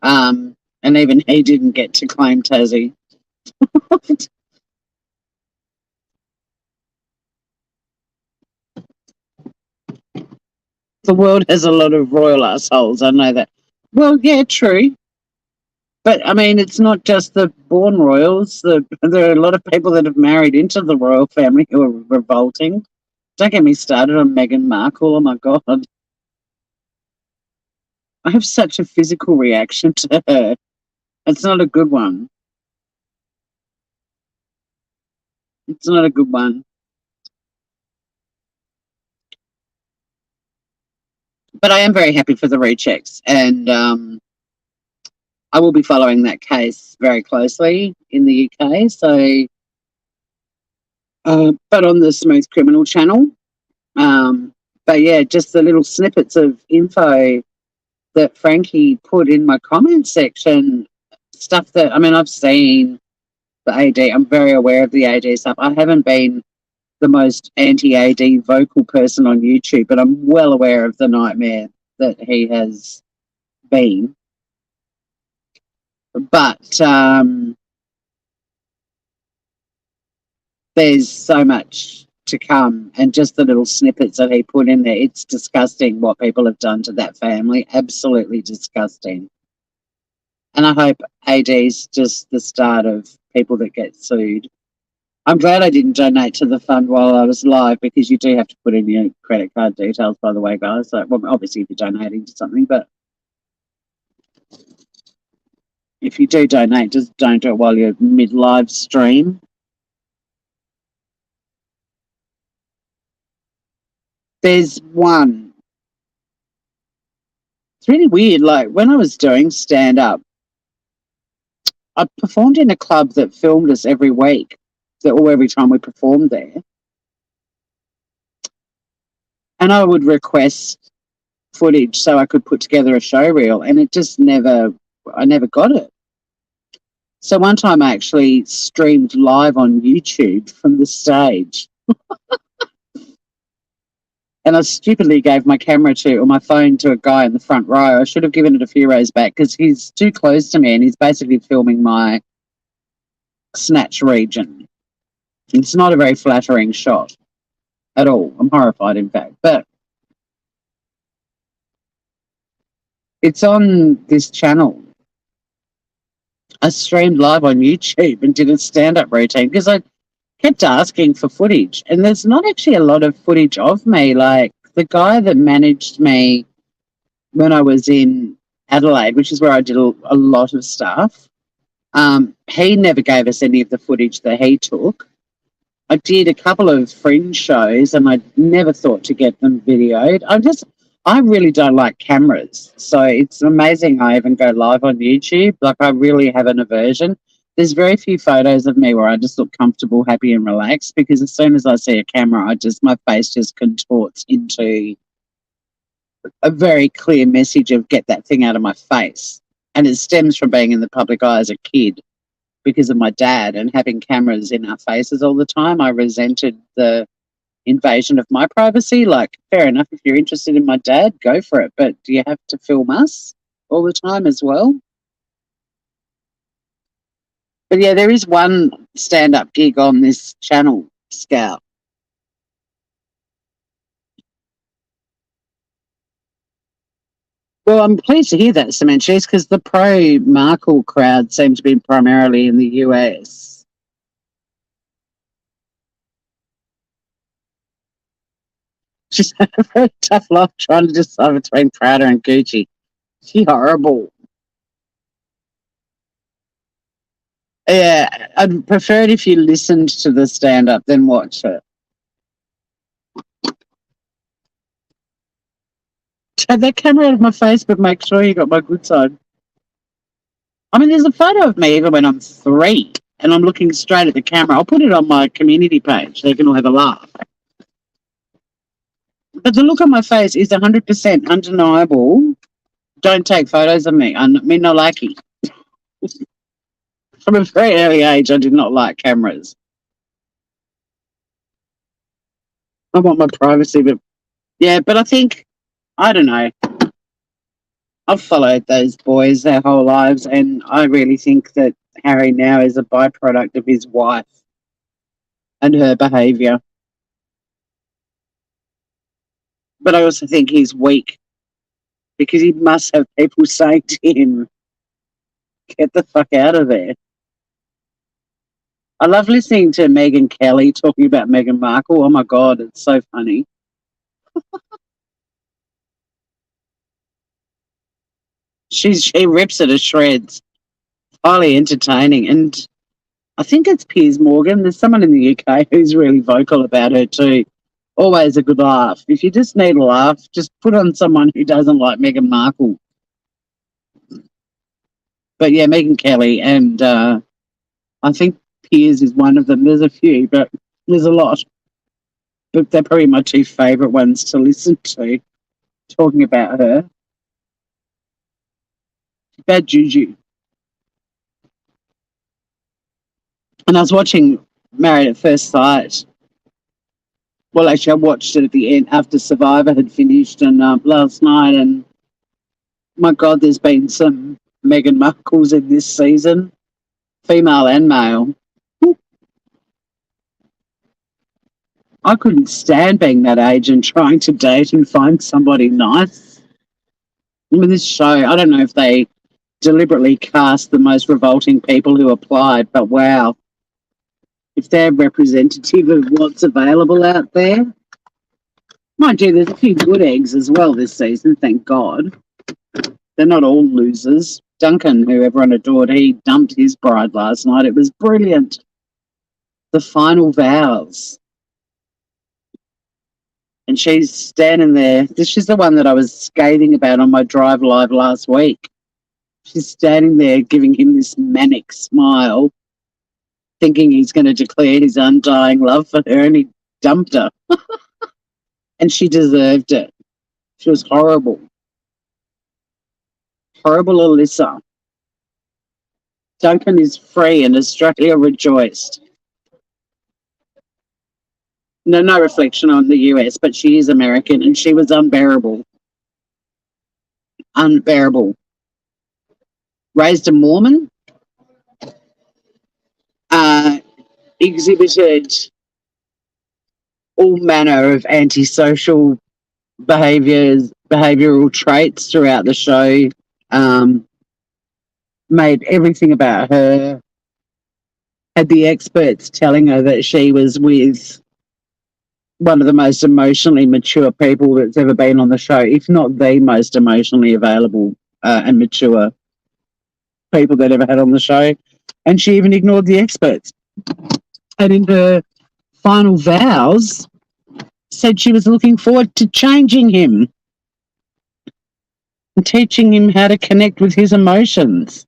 And even he didn't get to claim Tassie. The world has a lot of royal assholes. I know that. Well, yeah, true. But I mean, it's not just the born royals. There are a lot of people that have married into the royal family who are revolting. Don't get me started on Meghan Markle. Oh my God. I have such a physical reaction to her. It's not a good one. It's not a good one. But I am very happy for the rechecks. And I will be following that case very closely in the UK. So, but on the Smooth Criminal channel. But yeah, just the little snippets of info that Frankie put in my comment section, stuff that, I mean, I've seen the AD. I'm very aware of the AD stuff. I haven't been the most anti-AD vocal person on YouTube, but I'm well aware of the nightmare that he has been. But there's so much to come, and just the little snippets that he put in there, it's disgusting what people have done to that family. Absolutely disgusting. And I hope AD's just the start of people that get sued. I'm glad I didn't donate to the fund while I was live, because you do have to put in your credit card details, by the way, guys. So, well, obviously, if you're donating to something, but if you do donate, just don't do it while you're mid live stream. There's one. It's really weird. Like when I was doing stand up, I performed in a club that filmed us every week, or every time we performed there. And I would request footage so I could put together a show reel, and it just I never got it. So one time I actually streamed live on YouTube from the stage. And I stupidly gave my camera or my phone to a guy in the front row. I should have given it a few rows back, because he's too close to me and he's basically filming my snatch region. It's not a very flattering shot at all. I'm horrified, in fact. But it's on this channel. I streamed live on YouTube and did a stand-up routine because I kept asking for footage, and there's not actually a lot of footage of me. Like the guy that managed me when I was in Adelaide, which is where I did a lot of stuff, he never gave us any of the footage that he took. I did a couple of fringe shows and I never thought to get them videoed. I really don't like cameras. So it's amazing I even go live on YouTube. Like I really have an aversion. There's very few photos of me where I just look comfortable, happy and relaxed, because as soon as I see a camera, my face just contorts into a very clear message of get that thing out of my face. And it stems from being in the public eye as a kid because of my dad and having cameras in our faces all the time. I resented the invasion of my privacy. Like, fair enough, if you're interested in my dad, go for it. But do you have to film us all the time as well? But yeah, there is one stand-up gig on this channel, Scout. Well, I'm pleased to hear that, Samantha, because the pro Markle crowd seems to be primarily in the US. She's had a very tough life trying to decide between Prada and Gucci. She's horrible. Yeah, I'd prefer it if you listened to the stand up than watch it. Take that camera out of my face, but make sure you got my good side. I mean, there's a photo of me even when I'm 3 and I'm looking straight at the camera. I'll put it on my community page so you can all have a laugh. But the look on my face is 100% undeniable. Don't take photos of me. I'm not lucky. From a very early age, I did not like cameras. I want my privacy, but yeah, but I think, I don't know. I've followed those boys their whole lives, and I really think that Harry now is a byproduct of his wife and her behaviour. But I also think he's weak because he must have people saying to him, get the fuck out of there. I love listening to Megyn Kelly talking about Meghan Markle. Oh my God, it's so funny. She rips it to shreds. Highly entertaining. And I think it's Piers Morgan. There's someone in the UK who's really vocal about her too. Always a good laugh. If you just need a laugh, just put on someone who doesn't like Meghan Markle. But yeah, Megyn Kelly and I think Piers is one of them. There's a few, but there's a lot. But they're probably my two favourite ones to listen to talking about her. Bad juju. And I was watching Married at First Sight. Well, actually, I watched it at the end after Survivor had finished and last night. And my God, there's been some Meghan Markles in this season, female and male. I couldn't stand being that age and trying to date and find somebody nice. I mean, this show, I don't know if they deliberately cast the most revolting people who applied, but wow, if they're representative of what's available out there. Mind you, there's a few good eggs as well this season, thank God. They're not all losers. Duncan, who everyone adored, he dumped his bride last night. It was brilliant. The final vows. And she's standing there. This is the one that I was scathing about on my drive live last week. She's standing there giving him this manic smile, thinking he's going to declare his undying love for her, and he dumped her. And she deserved it. She was horrible. Horrible Alyssa. Duncan is free and Australia rejoiced. No reflection on the US, but she is American and she was unbearable. Unbearable. Raised a Mormon, exhibited all manner of antisocial behavioral traits throughout the show, made everything about her, had the experts telling her that she was with one of the most emotionally mature people that's ever been on the show, if not the most emotionally available and mature people that ever had on the show. And she even ignored the experts. And in her final vows, said she was looking forward to changing him and teaching him how to connect with his emotions.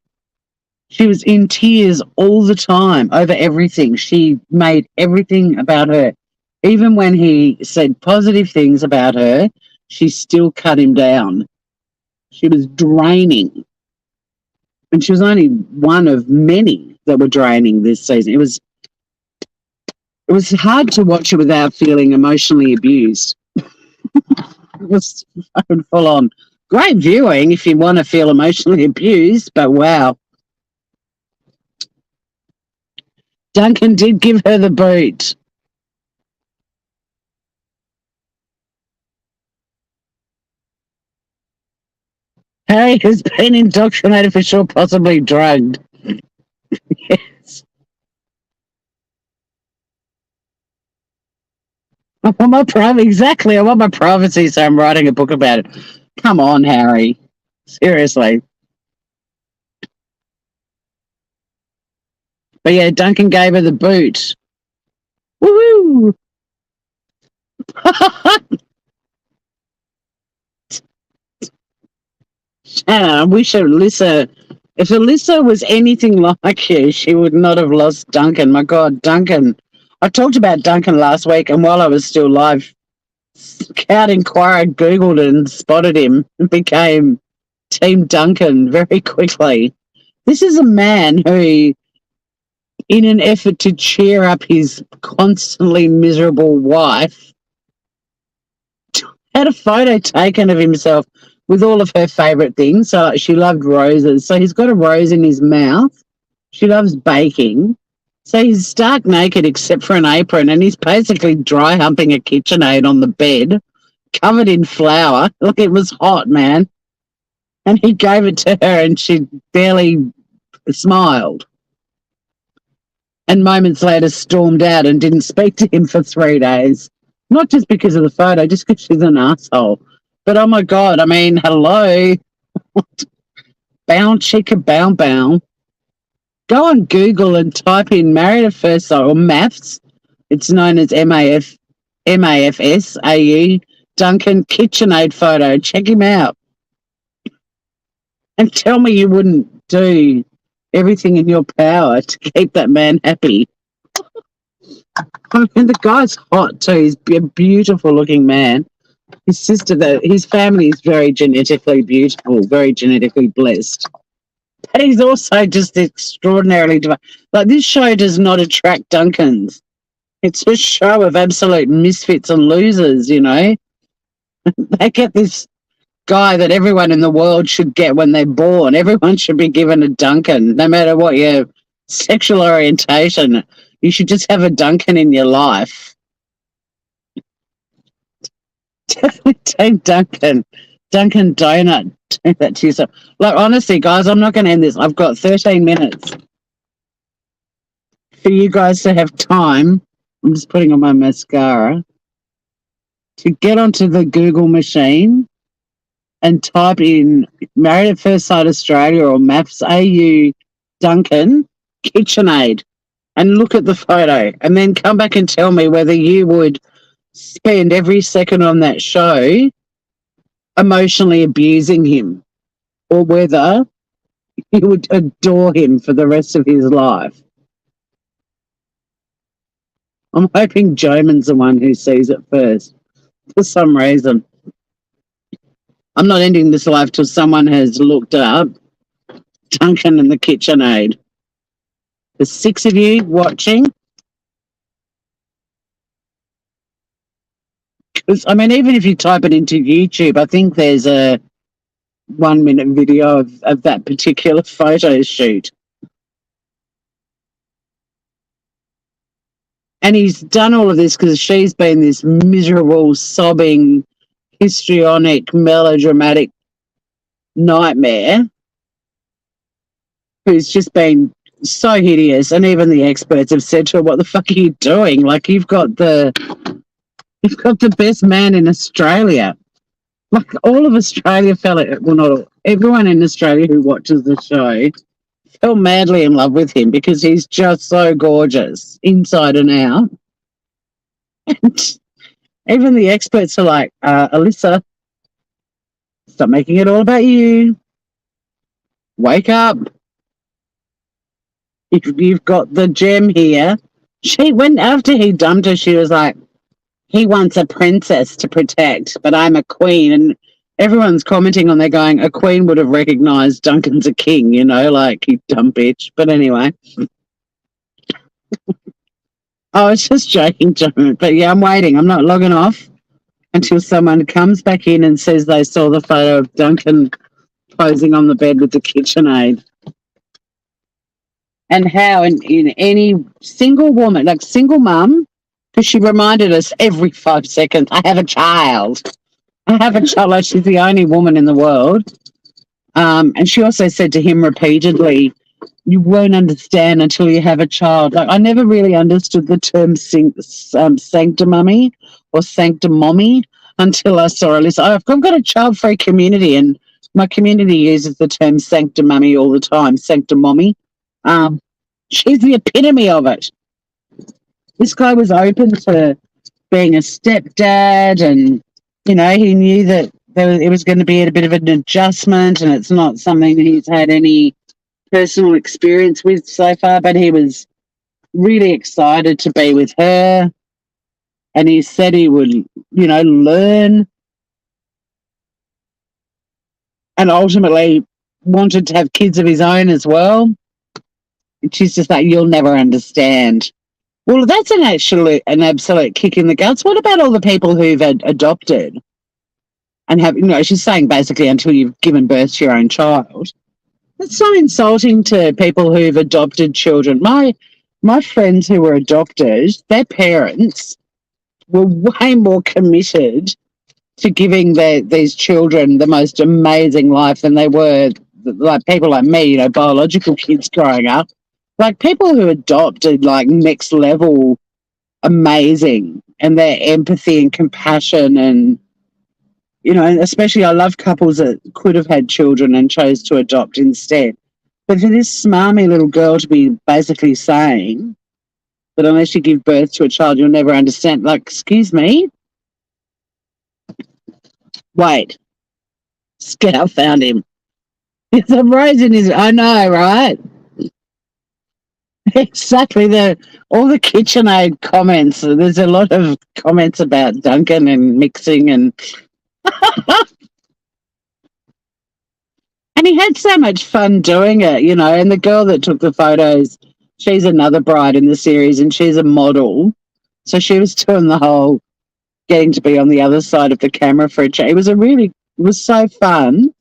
She was in tears all the time over everything. She made everything about her. Even when he said positive things about her, she still cut him down. She was draining. And she was only one of many that were draining this season. It was hard to watch it without feeling emotionally abused. It was full on. Great viewing if you want to feel emotionally abused, but wow. Duncan did give her the boot. Harry has been indoctrinated for sure, possibly drugged. Yes. I want my privacy. Exactly. I want my privacy, so I'm writing a book about it. Come on, Harry. Seriously. But yeah, Duncan gave her the boot. Woohoo! I wish Alyssa, if Alyssa was anything like you, she would not have lost Duncan. My God, Duncan. I talked about Duncan last week, and while I was still live, Scout inquired, Googled it, and spotted him and became Team Duncan very quickly. This is a man who, in an effort to cheer up his constantly miserable wife, had a photo taken of himself with all of her favourite things. So like, she loved roses. So he's got a rose in his mouth. She loves baking. So he's stark naked except for an apron, and he's basically dry humping a KitchenAid on the bed, covered in flour. Look, it was hot, man. And he gave it to her, and she barely smiled. And moments later stormed out and didn't speak to him for 3 days. Not just because of the photo, just because she's an asshole. But oh my God, I mean, hello. Bow chicka bow bow. Go on Google and type in Married at First Sight or MAFS. It's known as MAFS, AU, Duncan KitchenAid photo. Check him out. And tell me you wouldn't do everything in your power to keep that man happy. I mean, the guy's hot too. He's a beautiful looking man. His sister, his family is very genetically beautiful, very genetically blessed. But he's also just extraordinarily divine. Like, this show does not attract Duncans. It's a show of absolute misfits and losers, you know. They get this guy that everyone in the world should get when they're born. Everyone should be given a Duncan, no matter what your sexual orientation. You should just have a Duncan in your life. Take Duncan. Duncan Donut. Do that to yourself. Like, honestly, guys, I'm not going to end this. I've got 13 minutes for you guys to have time. I'm just putting on my mascara to get onto the Google machine and type in Married at First Sight Australia or MAFS AU Duncan KitchenAid and look at the photo and then come back and tell me whether you would spend every second on that show emotionally abusing him or whether you would adore him for the rest of his life. I'm hoping Joman's the one who sees it first for some reason. I'm not ending this live till someone has looked up Duncan and the KitchenAid. There's 6 of you watching. Because, I mean, even if you type it into YouTube, I think there's a 1-minute video of that particular photo shoot. And he's done all of this because she's been this miserable, sobbing, histrionic, melodramatic nightmare who's just been so hideous. And even the experts have said to her, what the fuck are you doing? Like, you've got the best man in Australia. Like, all of Australia well, not all, everyone in Australia who watches the show fell madly in love with him because he's just so gorgeous inside and out. And even the experts are like, Alyssa, stop making it all about you. Wake up. You've got the gem here. She went after he dumped her, she was like, he wants a princess to protect, but I'm a queen. And everyone's commenting on there going, a queen would have recognised Duncan's a king, you know, like, you dumb bitch. But anyway. I was just joking, John. But yeah, I'm waiting. I'm not logging off until someone comes back in and says they saw the photo of Duncan posing on the bed with the KitchenAid. And how in any single woman, like single mum, because she reminded us every 5 seconds, I have a child. I have a child. Like, she's the only woman in the world. And she also said to him repeatedly, you won't understand until you have a child. Like, I never really understood the term sanctimummy or sanctimommy until I saw a list. I've got a child-free community, and my community uses the term sanctimummy all the time, sanctimommy. She's the epitome of it. This guy was open to being a stepdad, and he knew that it was going to be a bit of an adjustment, and it's not something that he's had any personal experience with so far, but he was really excited to be with her, and he said he would learn, and ultimately wanted to have kids of his own as well. And she's just like, you'll never understand. Well, that's an absolute kick in the guts. What about all the people who've adopted and have, she's saying basically until you've given birth to your own child. That's so insulting to people who've adopted children. My friends who were adopted, their parents were way more committed to giving these children the most amazing life than they were like people like me, biological kids growing up. Like people who adopted, like next level amazing, and their empathy and compassion, and especially I love couples that could have had children and chose to adopt instead. But for this smarmy little girl to be basically saying that unless you give birth to a child, you'll never understand. Like, excuse me? Wait. Scout found him. It's a rose in his... I know, right? Exactly. All the KitchenAid comments. There's a lot of comments about Duncan and mixing and... And he had so much fun doing it, and the girl that took the photos, she's another bride in the series, and she's a model. So she was doing the whole getting to be on the other side of the camera for a chat. It was so fun.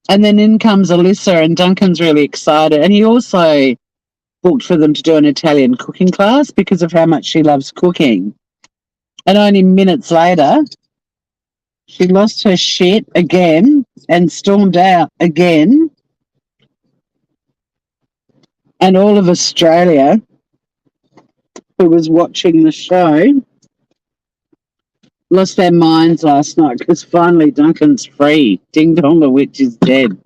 And then in comes Alyssa, and Duncan's really excited. And he also booked for them to do an Italian cooking class because of how much she loves cooking. And only minutes later, she lost her shit again and stormed out again. And all of Australia, who was watching the show, lost their minds last night because finally Duncan's free. Ding dong, the witch is dead.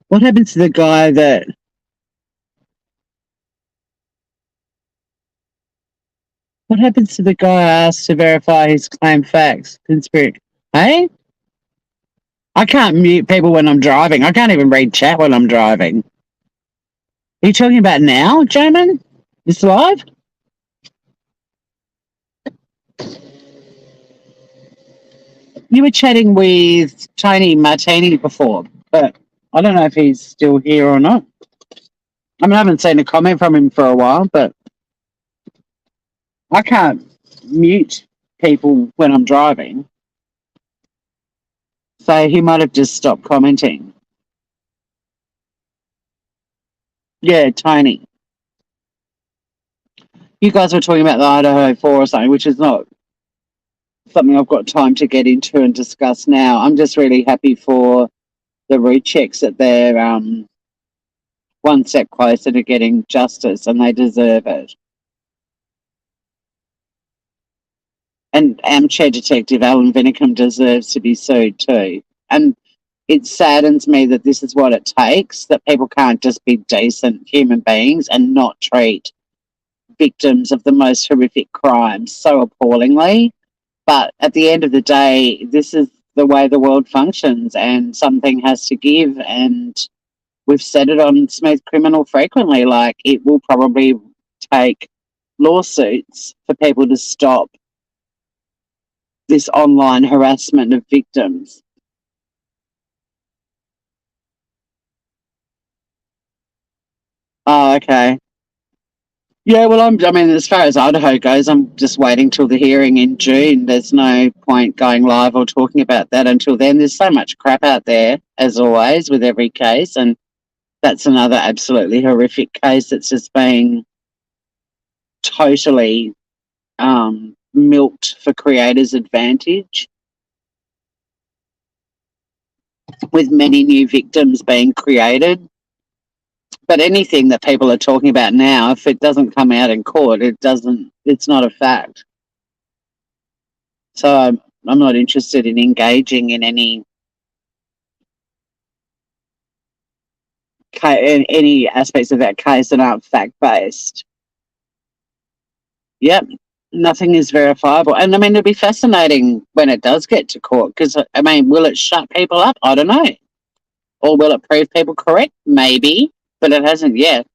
What happens to the guy that... What happens to the guy asked to verify his claim facts? Conspiracy. Hey? I can't mute people when I'm driving. I can't even read chat when I'm driving. Are you talking about now, Jamin? This live? You were chatting with Tony Martini before, but I don't know if he's still here or not. I mean, I haven't seen a comment from him for a while, but I can't mute people when I'm driving. So he might have just stopped commenting. Yeah, Tony. You guys were talking about the Idaho 4 or something, which is not something I've got time to get into and discuss now. I'm just really happy for the rechecks that they're one step closer to getting justice, and they deserve it. And Chair Detective Alan Vinicum deserves to be sued too. And it saddens me that this is what it takes, that people can't just be decent human beings and not treat victims of the most horrific crimes so appallingly. But at the end of the day, this is the way the world functions, and something has to give. And we've said it on Smooth Criminal frequently, like it will probably take lawsuits for people to stop this online harassment of victims. Oh, okay. Yeah, well, I mean, as far as Idaho goes, I'm just waiting till the hearing in June. There's no point going live or talking about that until then. There's so much crap out there, as always, with every case, and that's another absolutely horrific case that's just being totally milked for creators' advantage. with many new victims being created. But anything that people are talking about now, if it doesn't come out in court, it's not a fact. So I'm not interested in engaging in any aspects of that case that aren't fact based. Yep, nothing is verifiable. And I mean, it'll be fascinating when it does get to court because, I mean, will it shut people up? I don't know. Or will it prove people correct? Maybe, but it hasn't yet.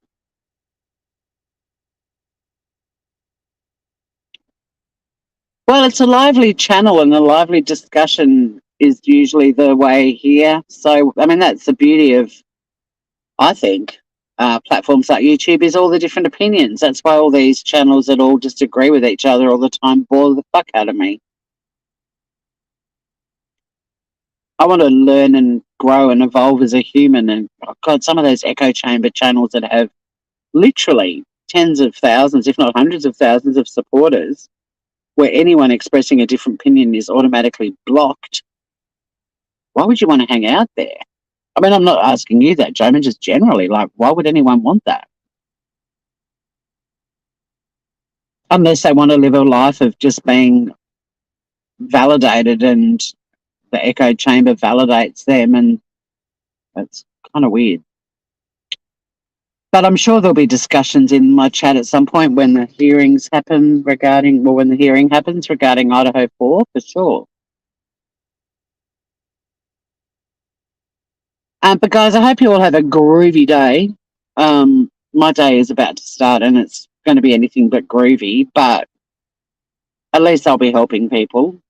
Well, it's a lively channel and a lively discussion is usually the way here. So, I mean, that's the beauty of, I think, platforms like YouTube is all the different opinions. That's why all these channels that all just agree with each other all the time bore the fuck out of me. I want to learn and grow and evolve as a human. And oh God, some of those echo chamber channels that have literally tens of thousands, if not hundreds of thousands of supporters, where anyone expressing a different opinion is automatically blocked. Why would you want to hang out there? I mean, I'm not asking you that, Joe, but just generally, like, why would anyone want that? Unless they want to live a life of just being validated and the echo chamber validates them, and that's kind of weird. But I'm sure there'll be discussions in my chat at some point when the hearings happen regarding, well, when the hearing happens regarding Idaho 4, for sure. But guys, I hope you all have a groovy day. My day is about to start and it's going to be anything but groovy, but at least I'll be helping people.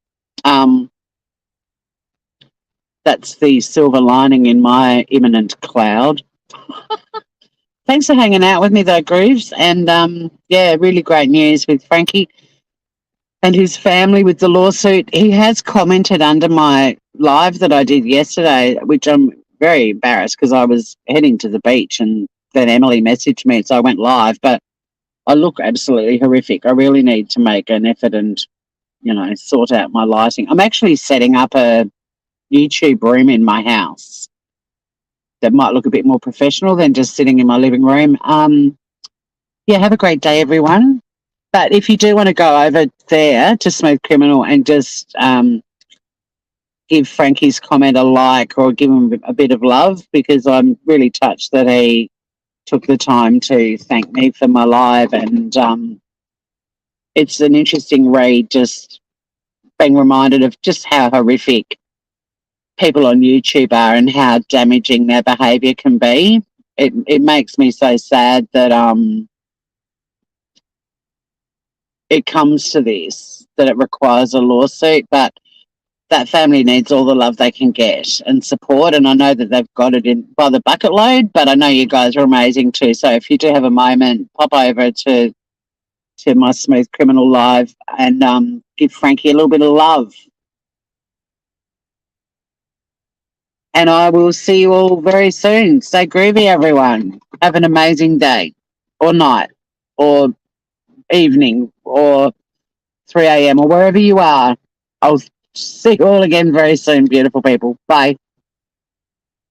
That's the silver lining in my imminent cloud. Thanks for hanging out with me though, Grooves. And yeah, really great news with Frankie and his family with the lawsuit. He has commented under my live that I did yesterday, which I'm very embarrassed because I was heading to the beach and then Emily messaged me, so I went live. But I look absolutely horrific. I really need to make an effort and, sort out my lighting. I'm actually setting up a YouTube room in my house that might look a bit more professional than just sitting in my living room. Yeah, have a great day, everyone. But if you do want to go over there to Smooth Criminal and just give Frankie's comment a like or give him a bit of love, because I'm really touched that he took the time to thank me for my live. And it's an interesting read, just being reminded of just how horrific people on YouTube are and how damaging their behaviour can be. It makes me so sad that it comes to this, that it requires a lawsuit, but that family needs all the love they can get and support. And I know that they've got it in by the bucket load, but I know you guys are amazing too. So if you do have a moment, pop over to my Smooth Criminal live and give Frankie a little bit of love. And I will see you all very soon. Stay groovy, everyone. Have an amazing day or night or evening or 3 a.m. or wherever you are. I'll see you all again very soon, beautiful people. Bye.